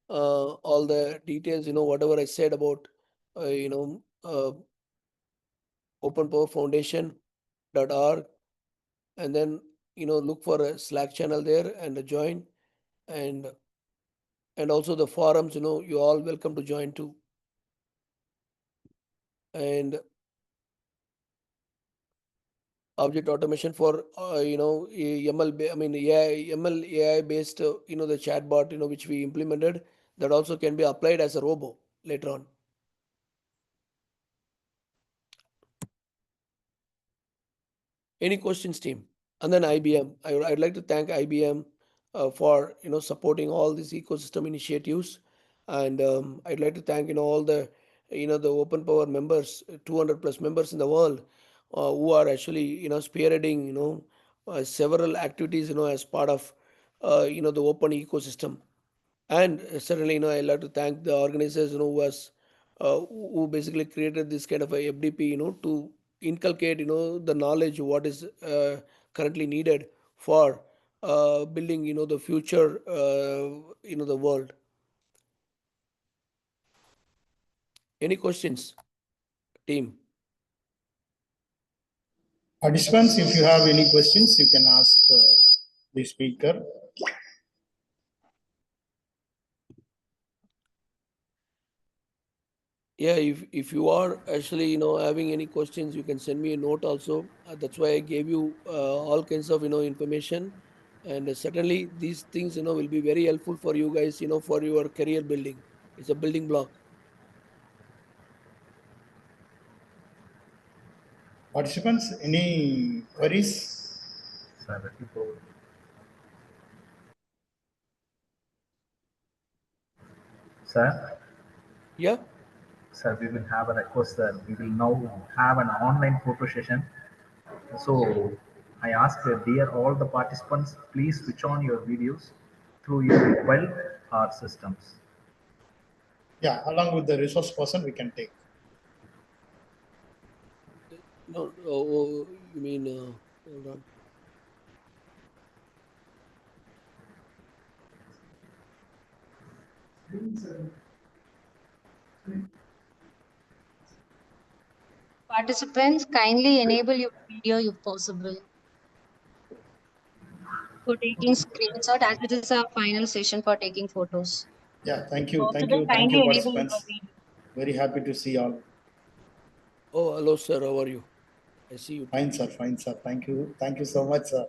all the details, whatever I said about Open Power Foundation.org, and then look for a Slack channel there and join, and also the forums, you all welcome to join too. And object automation for ML AI based the chatbot which we implemented, that also can be applied as a robo later on. Any questions, team? And then IBM, I'd like to thank IBM for supporting all these ecosystem initiatives. And I'd like to thank all the the Open Power members, 200 plus members in the world, who are actually spearheading several activities as part of the open ecosystem. And certainly, I like to thank the organizers, who basically created this kind of a FDP, to inculcate, the knowledge what is currently needed for building, the future, the world. Any questions, team? Participants, if you have any questions, you can ask the speaker. Yeah, if you are actually having any questions, you can send me a note also. That's why I gave you all kinds of information, and certainly these things will be very helpful for you guys, for your career building. It's a building block. Participants, any queries? Sir, Sir, Yeah. sir, we will have a request, sir. We will now have an online photo session. So I ask, dear all the participants, please switch on your videos through your well or systems. Yeah, along with the resource person, we can take. No, oh, you mean hold on. Participants, kindly enable your video if possible for taking screenshot, as it is our final session for taking photos. Yeah, thank If you, possible, kindly enable your participants. video. Very happy to see all. Oh, hello, sir. How are you? I see you. Fine, sir. Fine, sir. Thank you so much, sir.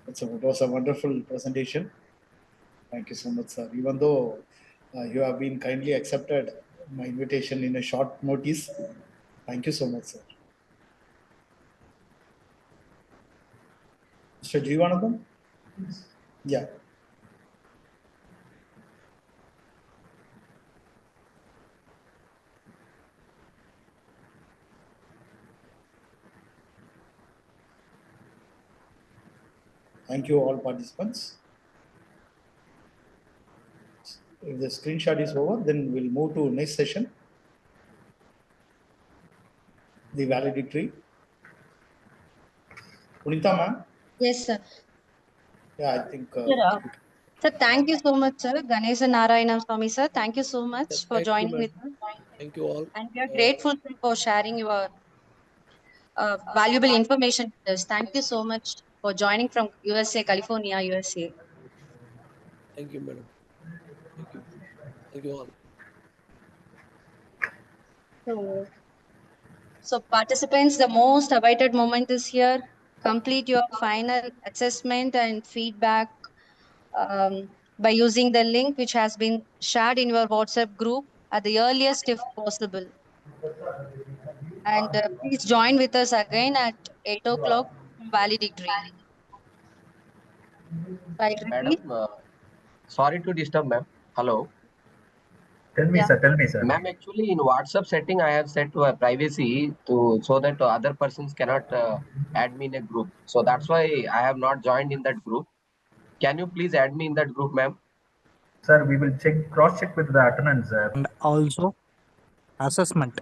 It was a wonderful presentation. Thank you so much, sir. Even though you have been kindly accepted my invitation in a short notice, thank you so much, sir. Mr. Jeevanathan? Yeah. Thank you, all participants. If the screenshot is over, then we'll move to next session, the valedictory. Punita, ma'am? Yes, sir. Yeah, I think. Sir, thank you so much, sir. Ganesha Narayanam Swami, sir. Thank you so much for Thank you, joining ma'am. with us. Thank you all. And we are grateful sir, for sharing your valuable information with us. Thank you so much for joining from USA, California, USA. Thank you, madam. Thank you. Thank you all. So participants, the most awaited moment is here. Complete your final assessment and feedback by using the link which has been shared in your WhatsApp group at the earliest if possible. And please join with us again at 8 o'clock valedictory. I'll repeat. Madam, sorry to disturb, ma'am. Hello. Tell me, Yeah. sir. Tell me, sir. Ma'am, actually in WhatsApp setting, I have set privacy to so that other persons cannot add me in a group. So that's why I have not joined in that group. Can you please add me in that group, ma'am? Sir, we will cross-check with the attendance, sir. And also assessment,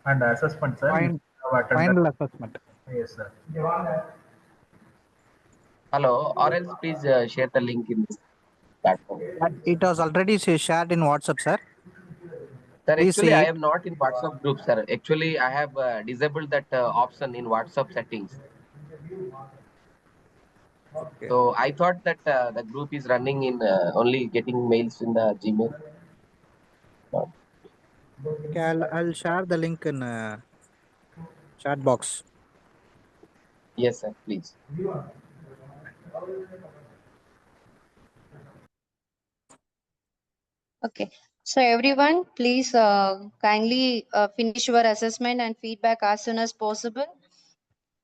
And assessment, sir. You have attended. final assessment. Yes, sir. Hello, or else please share the link in this platform. But it was already shared in WhatsApp, sir. Sir, Please actually, see I it. am not in WhatsApp group, sir. Actually, I have disabled that option in WhatsApp settings. Okay. So I thought that the group is running in only getting mails in the Gmail. Okay, I'll share the link in chat box. Yes, sir, please. Okay. So everyone, please kindly finish your assessment and feedback as soon as possible.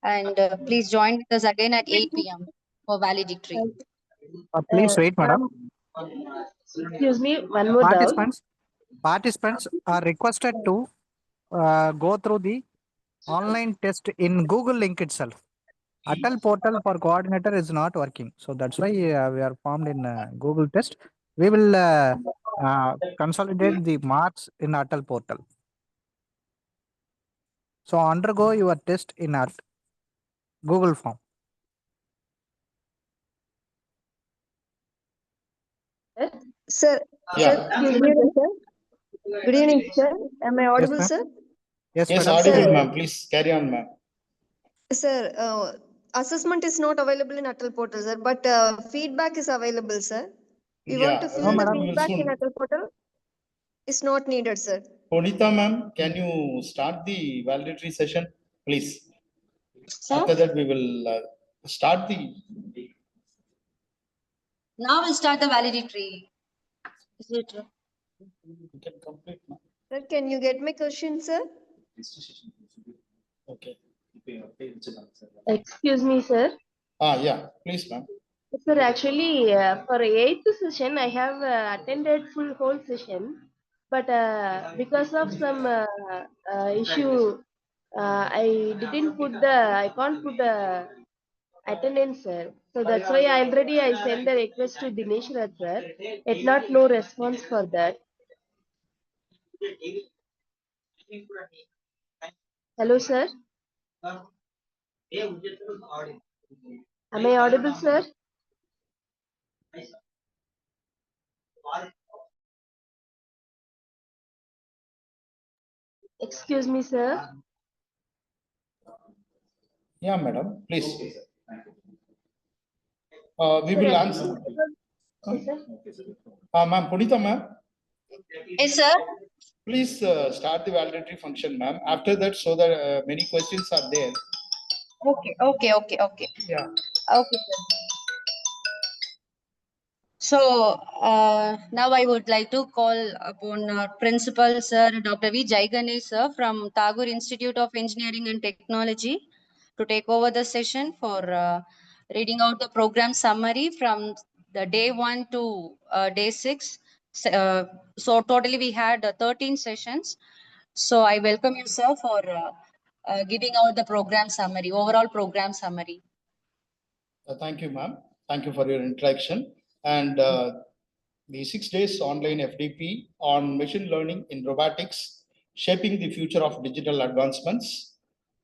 And please join with us again at 8 p.m. for valedictory. Please wait, madam. Excuse me, one more doubt. Participants are requested to go through the online test in Google link itself. ATAL portal for coordinator is not working. So that's why we are formed in Google test. We will consolidate the marks in ATAL portal. So undergo your test in our Google form. Sir, Yeah. excuse me, sir. Good evening, sir. Am I audible, ma'am. sir? Yes, Yes, madam. audible, Sir. ma'am. Please carry on, ma'am. Sir, assessment is not available in ATAL portal, sir, but feedback is available, sir. We want to Yeah, fill No, the madam. we will feedback in soon. ATAL portal. It's not needed, sir. Punita, ma'am, can you start the validatory session, please? Sir, After that, we will start the. now we'll start the valedictory. Is it? You can complete, ma'am. Sir, can you get my question, sir? Okay. Excuse me, sir. Yeah, please, ma'am. Sir, actually, for eighth session, I have attended full whole session, but because of some issue, I can't put the attendance, sir. So that's why I sent the request to Dinesh Raj, sir. Yet not no response for that. Hello, sir. Am I audible, sir? Excuse me, sir. Yeah, madam, please. We Sir, will actually, answer. yes, sir. Ma'am, Punita, ma'am, Yes, sir. please start the validatory function, ma'am. After that, so that many questions are there. Okay. Yeah. Okay, sir. So now I would like to call upon Principal Sir Dr. V. Jaiganesh sir from Tagore Institute of Engineering and Technology to take over the session for reading out the program summary from the day 1 to day 6. So totally we had 13 sessions. So I welcome you, sir, for giving out the program summary, overall program summary. Thank you, ma'am. Thank you for your introduction. And the 6 days online FDP on machine learning in robotics, shaping the future of digital advancements,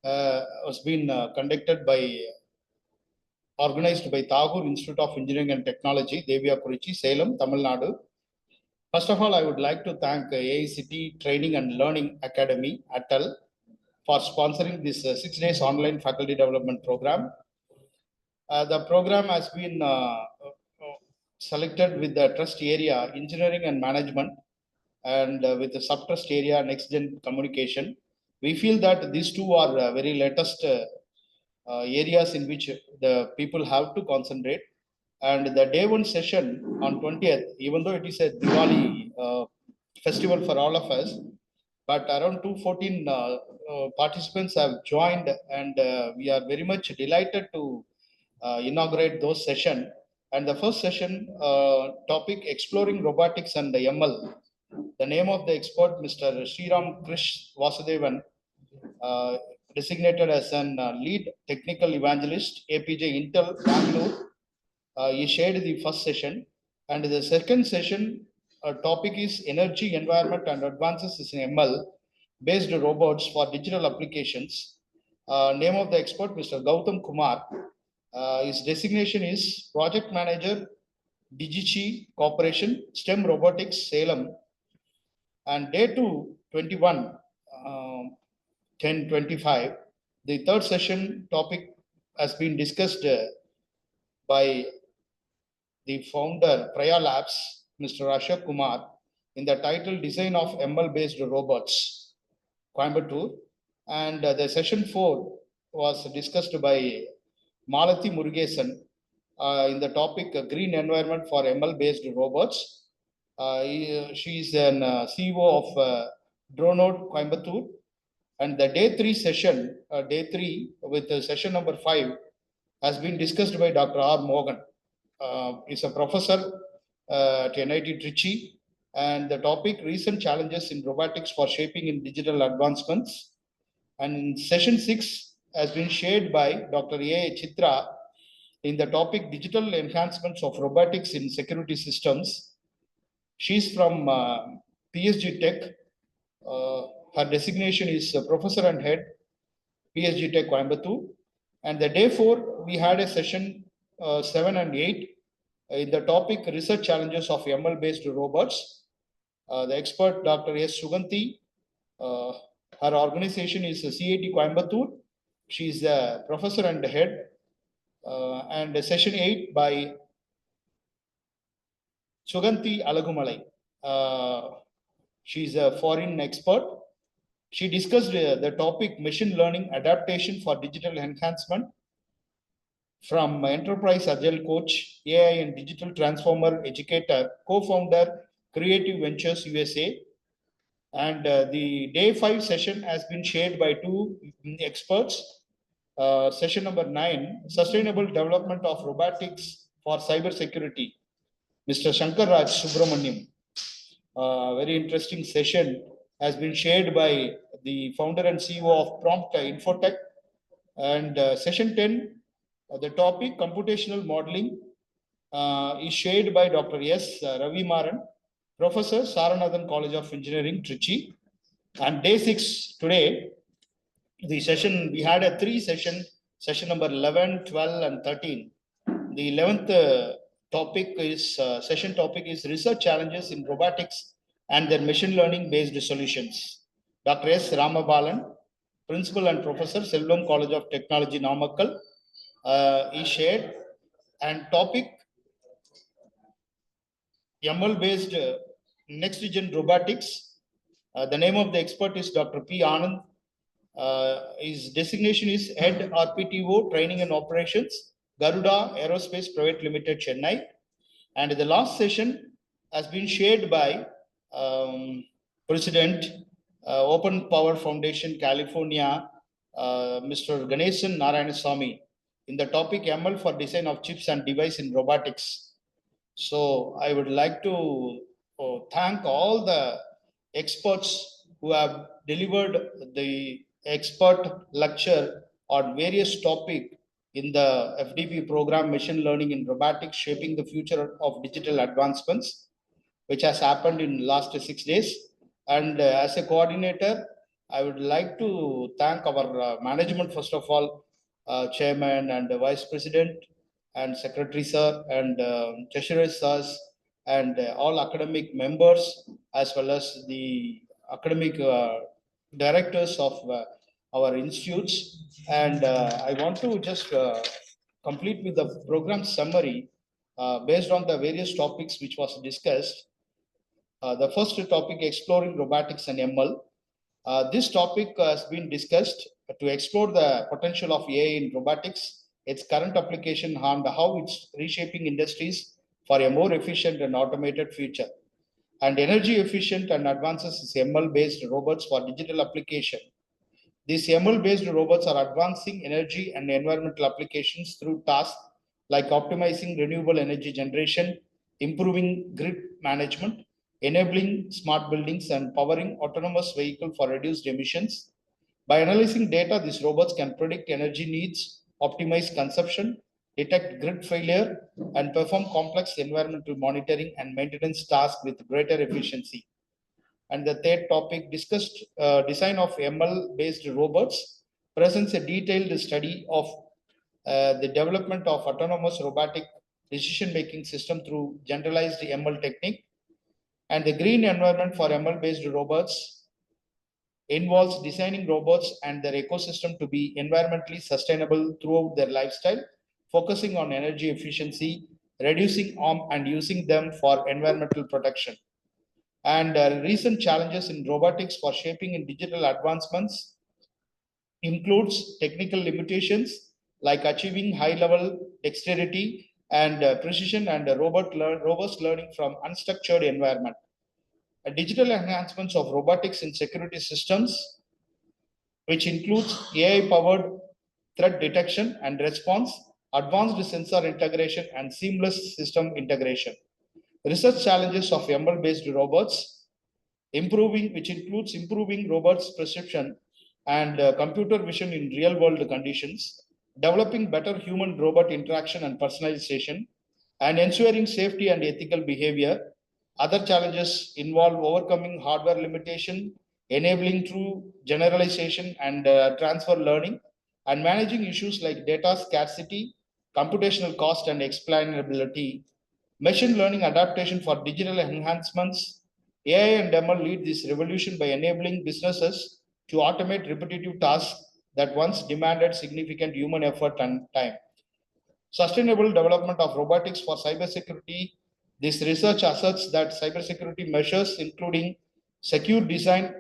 was been organized by Tagore Institute of Engineering and Technology, Deviakurchi, Salem, Tamil Nadu. First of all, I would like to thank AICTE Training and Learning Academy, ATAL, for sponsoring this 6 days online faculty development program. The program has been selected with the trust area, engineering and management, and with the sub-trust area, next-gen communication. We feel that these two are very latest areas in which the people have to concentrate. And the day one session on 20th, even though it is a Diwali festival for all of us, but around 214 participants have joined, and we are very much delighted to inaugurate those session. And the first session topic, exploring robotics and ML, The name of the expert, Mr. Sriram Krish Vasudevan, designated as an lead technical evangelist, APJ Intel Bangalore. He shared the first session, and the second session topic is energy, environment, and advances in ML-based robots for digital applications. Name of the expert, Mr. Gautam Kumar. His designation is Project Manager, Digichi Corporation, STEM Robotics, Salem. And day 21, 10:25, the third session topic has been discussed by the founder, Praya Labs, Mr. Ashok Kumar, in the title Design of ML-based Robots, Coimbatore. And the session 4 was discussed by Malathi Murugesan in the topic Green Environment for ML-based Robots. She is an CEO of Dronode Coimbatore. And the day 3 session, day 3 with session number 5 has been discussed by Dr. R. Morgan. Is a professor at NIT Trichy, and the topic recent challenges in robotics for shaping in digital advancements. And session 6 has been shared by Dr. A. Chitra in the topic digital enhancements of robotics in security systems. She's from PSG Tech. Her designation is Professor and Head, PSG Tech Coimbatore. And the day 4, we had a session 7 and 8 in the topic research challenges of ML-based robots. The expert, Dr. S. Suganti, her organization is CAT Coimbatore. She is a professor and head. And session 8 by Suganti Alagumalai. She is a foreign expert. She discussed the topic machine learning adaptation for digital enhancement from Enterprise Agile Coach, AI and Digital Transformer Educator, co-founder, Creative Ventures USA. And the day 5 session has been shared by 2 experts. Session number 9, Sustainable Development of Robotics for Cybersecurity, Mr. Shankar Raj Subramaniam. Very interesting session has been shared by the founder and CEO of Prompt Infotech. And session 10, the topic computational modeling is shared by Dr. S. Ravi Maran, Professor, Saranathan College of Engineering, Trichy. And day 6 today, the session, we had a 3 session, session number 11, 12, and 13. The 11th topic is, session topic is research challenges in robotics and their machine learning based solutions. Dr. S. Ramabalan, Principal and Professor, Selvam College of Technology, Namakkal, is shared. And topic ML based next gen robotics. The name of the expert is Dr. P. Anand. His designation is Head RPTO Training and Operations, Garuda Aerospace Private Limited, Chennai. And the last session has been shared by President, Open Power Foundation, California, Mr. Ganesan Narayanaswamy, in the topic ML for design of chips and device in robotics. So I would like to thank all the experts who have delivered the expert lecture on various topics in the FDP program, Machine Learning in Robotics, Shaping the Future of Digital Advancements, which has happened in last 6 days. And as a coordinator, I would like to thank our management, first of all, Chairman and Vice President and Secretary Sir and Treasurer Sirs and all academic members, as well as the academic directors of our institutes. And I want to just complete with the program summary based on the various topics which was discussed. The first topic, exploring robotics and ML. This topic has been discussed to explore the potential of AI in robotics, its current application, and how it's reshaping industries for a more efficient and automated future. And energy efficient and advances in ML-based robots for digital application. These ML-based robots are advancing energy and environmental applications through tasks like optimizing renewable energy generation, improving grid management, enabling smart buildings and powering autonomous vehicles for reduced emissions. By analyzing data, these robots can predict energy needs, optimize consumption, detect grid failure, and perform complex environmental monitoring and maintenance tasks with greater efficiency. And the third topic discussed design of ML-based robots presents a detailed study of the development of autonomous robotic decision-making system through generalized ML technique. And the green environment for ML-based robots involves designing robots and their ecosystem to be environmentally sustainable throughout their lifestyle, focusing on energy efficiency, reducing harm, and using them for environmental protection. And recent challenges in robotics for shaping in digital advancements includes technical limitations like achieving high-level dexterity and precision and robust learning from unstructured environment. Digital enhancements of robotics in security systems, which includes AI-powered threat detection and response, advanced sensor integration, and seamless system integration. Research challenges of ML-based robots, which includes improving robots' perception and computer vision in real-world conditions, developing better human-robot interaction and personalization, and ensuring safety and ethical behavior. Other challenges involve overcoming hardware limitation, enabling true generalization and transfer learning, and managing issues like data scarcity, computational cost, and explainability. Machine learning adaptation for digital enhancements. AI and ML lead this revolution by enabling businesses to automate repetitive tasks that once demanded significant human effort and time. Sustainable development of robotics for cybersecurity. This research asserts that cybersecurity measures, including secure design,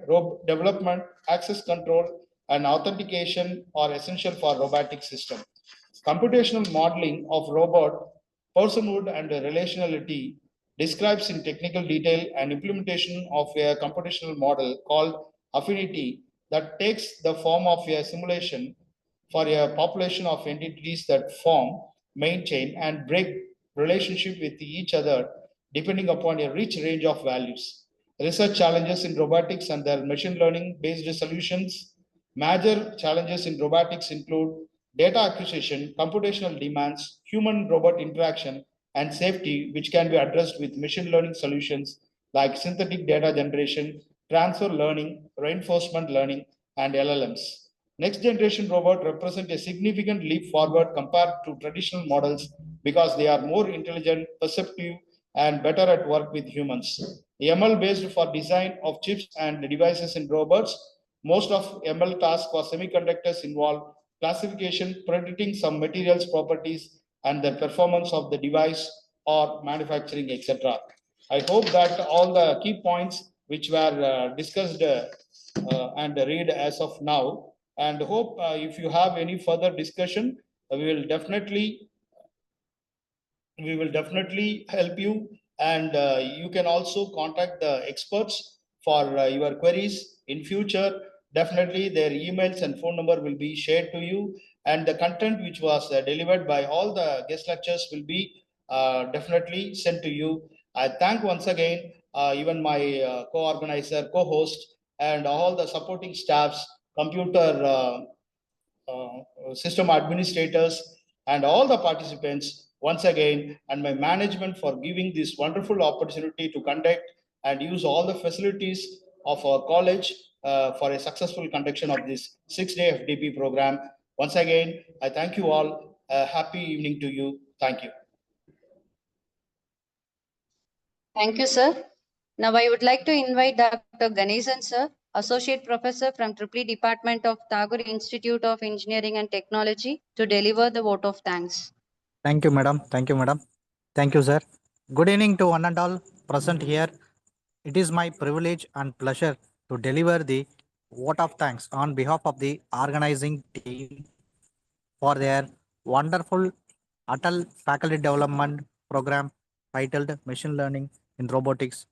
development, access control, and authentication, are essential for robotic system. Computational modeling of robot personhood and relationality describes in technical detail an implementation of a computational model called affinity that takes the form of a simulation for a population of entities that form, maintain, and break relationship with each other depending upon a rich range of values. Research challenges in robotics and their machine learning based solutions. Major challenges in robotics include data acquisition, computational demands, human robot interaction, and safety, which can be addressed with machine learning solutions like synthetic data generation, transfer learning, reinforcement learning, and LLMs. Next generation robots represent a significant leap forward compared to traditional models because they are more intelligent, perceptive, and better at work with humans. ML based for design of chips and devices in robots. Most of ML tasks for semiconductors involve classification, predicting some materials properties and the performance of the device or manufacturing, etc. I hope that all the key points which were discussed and read as of now, and hope if you have any further discussion, we will definitely help you, and you can also contact the experts for your queries in future. Definitely their emails and phone number will be shared to you, and the content which was delivered by all the guest lectures will be definitely sent to you. I thank once again even my co-organizer, co-host, and all the supporting staffs, computer system administrators, and all the participants once again, and my management for giving this wonderful opportunity to conduct and use all the facilities of our college for a successful conduction of this 6-day FDP program. Once again, I thank you all. Happy evening to you. Thank you. Thank you, sir. Now I would like to invite Dr. Ganesan, sir, Associate Professor from EEE Department of Tagore Institute of Engineering and Technology, to deliver the vote of thanks. Thank you, madam. Thank you, madam. Thank you, sir. Good evening to one and all present here. It is my privilege and pleasure to deliver the vote of thanks on behalf of the organizing team for their wonderful ATAL faculty development program titled Machine Learning in Robotics.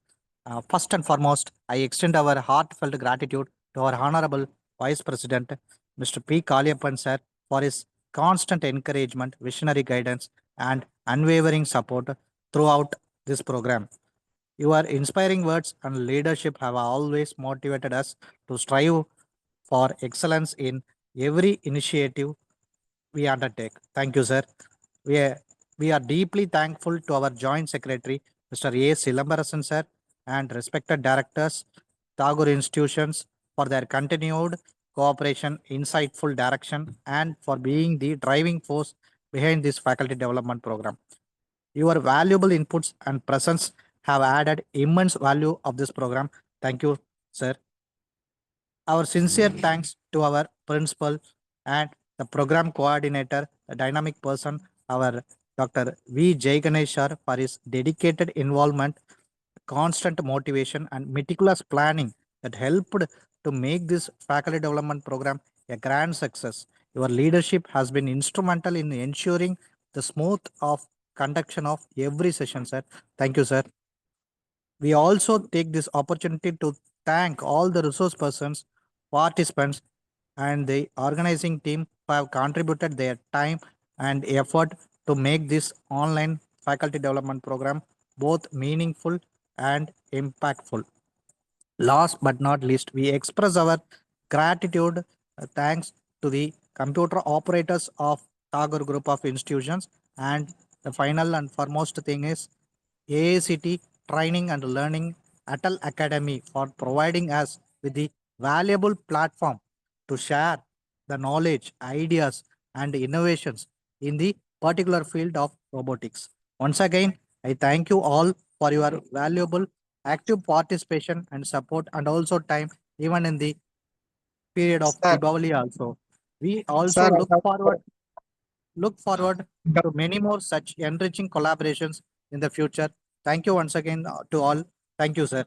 First and foremost, I extend our heartfelt gratitude to our Honorable Vice President, Mr. P. Kaliappan sir, for his constant encouragement, visionary guidance, and unwavering support throughout this program. Your inspiring words and leadership have always motivated us to strive for excellence in every initiative we undertake. Thank you, sir. We are, we are deeply thankful to our Joint Secretary, Mr. A. Silambarasan, sir, and respected directors, Tagore institutions, for their continued cooperation, insightful direction, and for being the driving force behind this faculty development program. Your valuable inputs and presence have added immense value of this program. Thank you, sir. Our sincere thanks to our principal and the program coordinator, the dynamic person, our Dr. V. Jayganesh sir, for his dedicated involvement, constant motivation, and meticulous planning that helped to make this faculty development program a grand success. Your leadership has been instrumental in ensuring the smooth of conduction of every session, sir. Thank you, sir. We also take this opportunity to thank all the resource persons, participants, and the organizing team who have contributed their time and effort to make this online faculty development program both meaningful and impactful. Last but not least, we express our gratitude, thanks to the computer operators of Tagore Group of Institutions. And the final and foremost thing is AICT Training and Learning ATAL Academy for providing us with the valuable platform to share the knowledge, ideas, and innovations in the particular field of robotics. Once again, I thank you all for your valuable active participation and support, and also time even in the period of Sir, Deepavali also. We also sir, I have look forward to many more such enriching collaborations in the future. Thank you once again to all. Thank you, sir.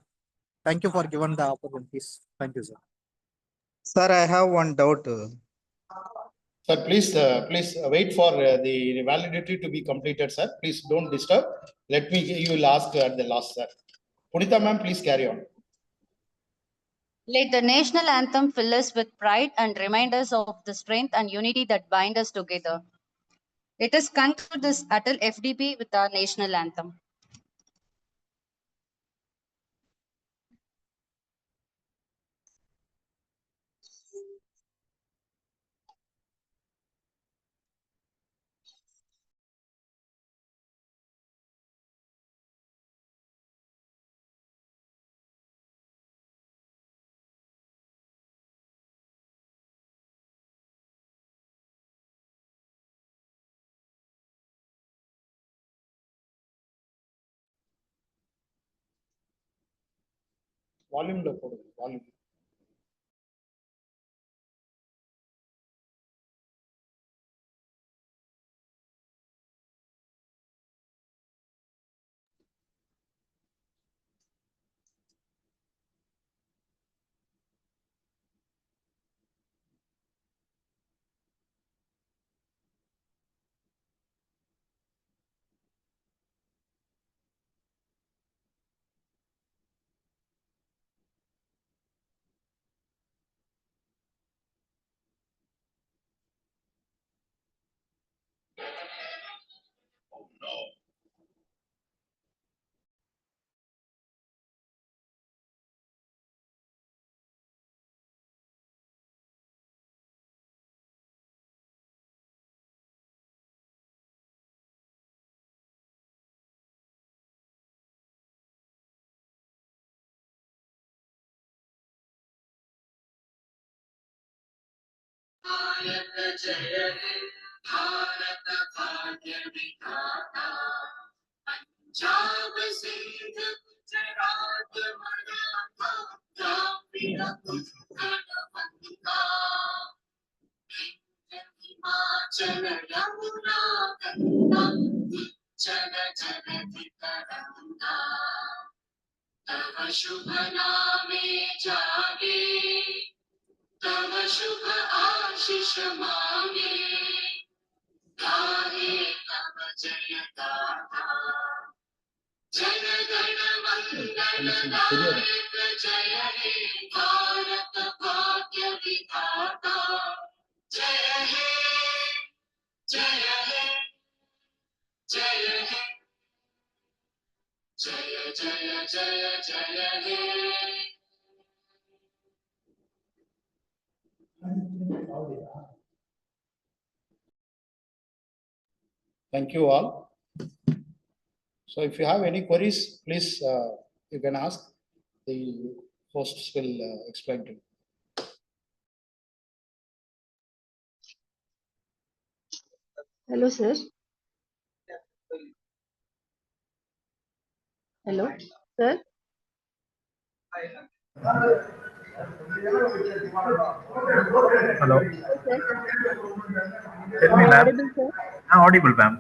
Thank you for giving the opportunities. Thank you, sir. sir, I have one doubt. Sir, please wait for the validity to be completed, sir. Please don't disturb. Let me, you will ask at the last, sir. Punita ma'am, please carry on. Let the national anthem fill us with pride and remind us of the strength and unity that bind us together. Let us conclude this ATAL FDP with our national anthem. Volume low, volume. Thank you all. So if you have any queries, please you can ask. The hosts will explain to you. Hello, sir. Hello, sir. Hello. Hello, sir. Tell Am me, I ma'am. audible, sir? I'm audible, ma'am.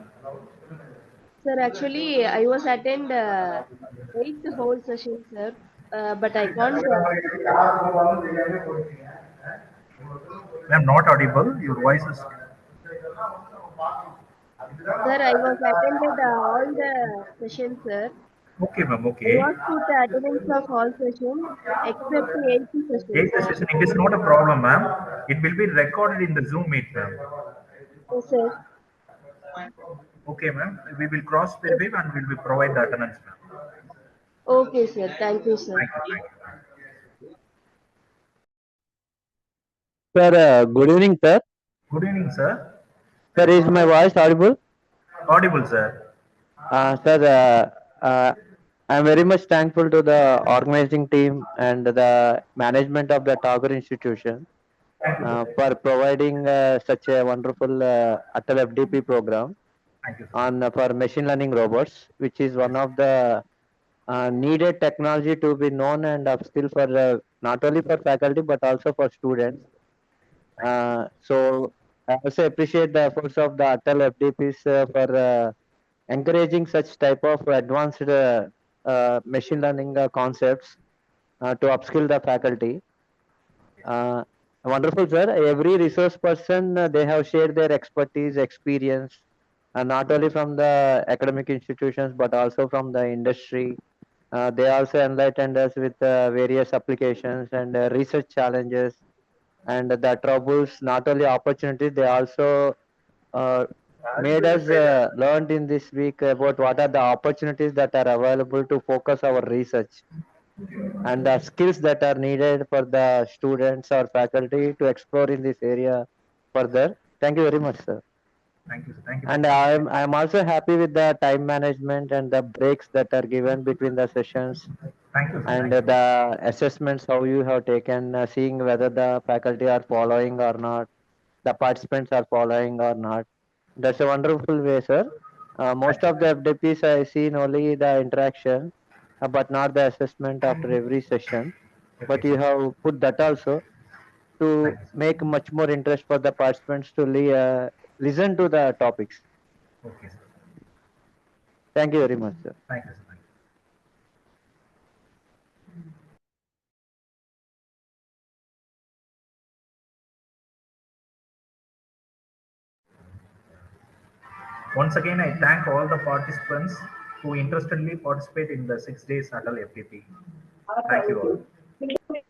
Sir, actually, I was attend eighth whole session, sir, but I can't. I'm not audible. Your voice is. Sir, I was attended all the sessions, sir. Okay, ma'am. I Okay. was put attendance of all session except the eighth session, Eighth sir. session, it is not a problem, ma'am. It will be recorded in the Zoom meet, ma'am. Yes, sir. Okay, ma'am. We will cross Yes. verify and we will provide the attendance, ma'am. Okay, sir. Thank you, sir. Thank you. Thank you. Sir, good evening, sir. Good evening, sir. Sir, is my voice audible? Audible, sir. Sir, I'm very much thankful to the organizing team and the management of the Tagore institution Thank you, sir. for providing such a wonderful ATAL FDP program Thank you, sir. on for machine learning robots, which is one of the needed technology to be known and upskill for not only for faculty but also for students. So I also appreciate the efforts of the ATAL FDPs for encouraging such type of advanced machine learning concepts to upskill the faculty. Uh, Wonderful, sir. Every resource person, they have shared their expertise, experience, not only from the academic institutions but also from the industry. They also enlightened us with various applications and research challenges and the troubles, not only opportunities, they also uh, made us learned in this week about what are the opportunities that are available to focus our research and the skills that are needed for the students or faculty to explore in this area further. Thank you very much, sir. Thank you, sir. Thank you, And sir. I'm also happy with the time management and the breaks that are given between the sessions Thank you, sir. and Thank you. the assessments how you have taken, seeing whether the faculty are following or not, the participants are following or not. That's a wonderful way, sir. Thank Most you. of the FDPs I seen only the interaction, but not the assessment after every session. Okay, But you sir. have put that also to Thank you, sir. make much more interest for the participants to listen to the topics. Okay, sir. Thank you very much, sir. Thank you, sir. Thank you. Once again, I thank all the participants who interestedly participate in the 6 days ATAL FTP. Thank you all.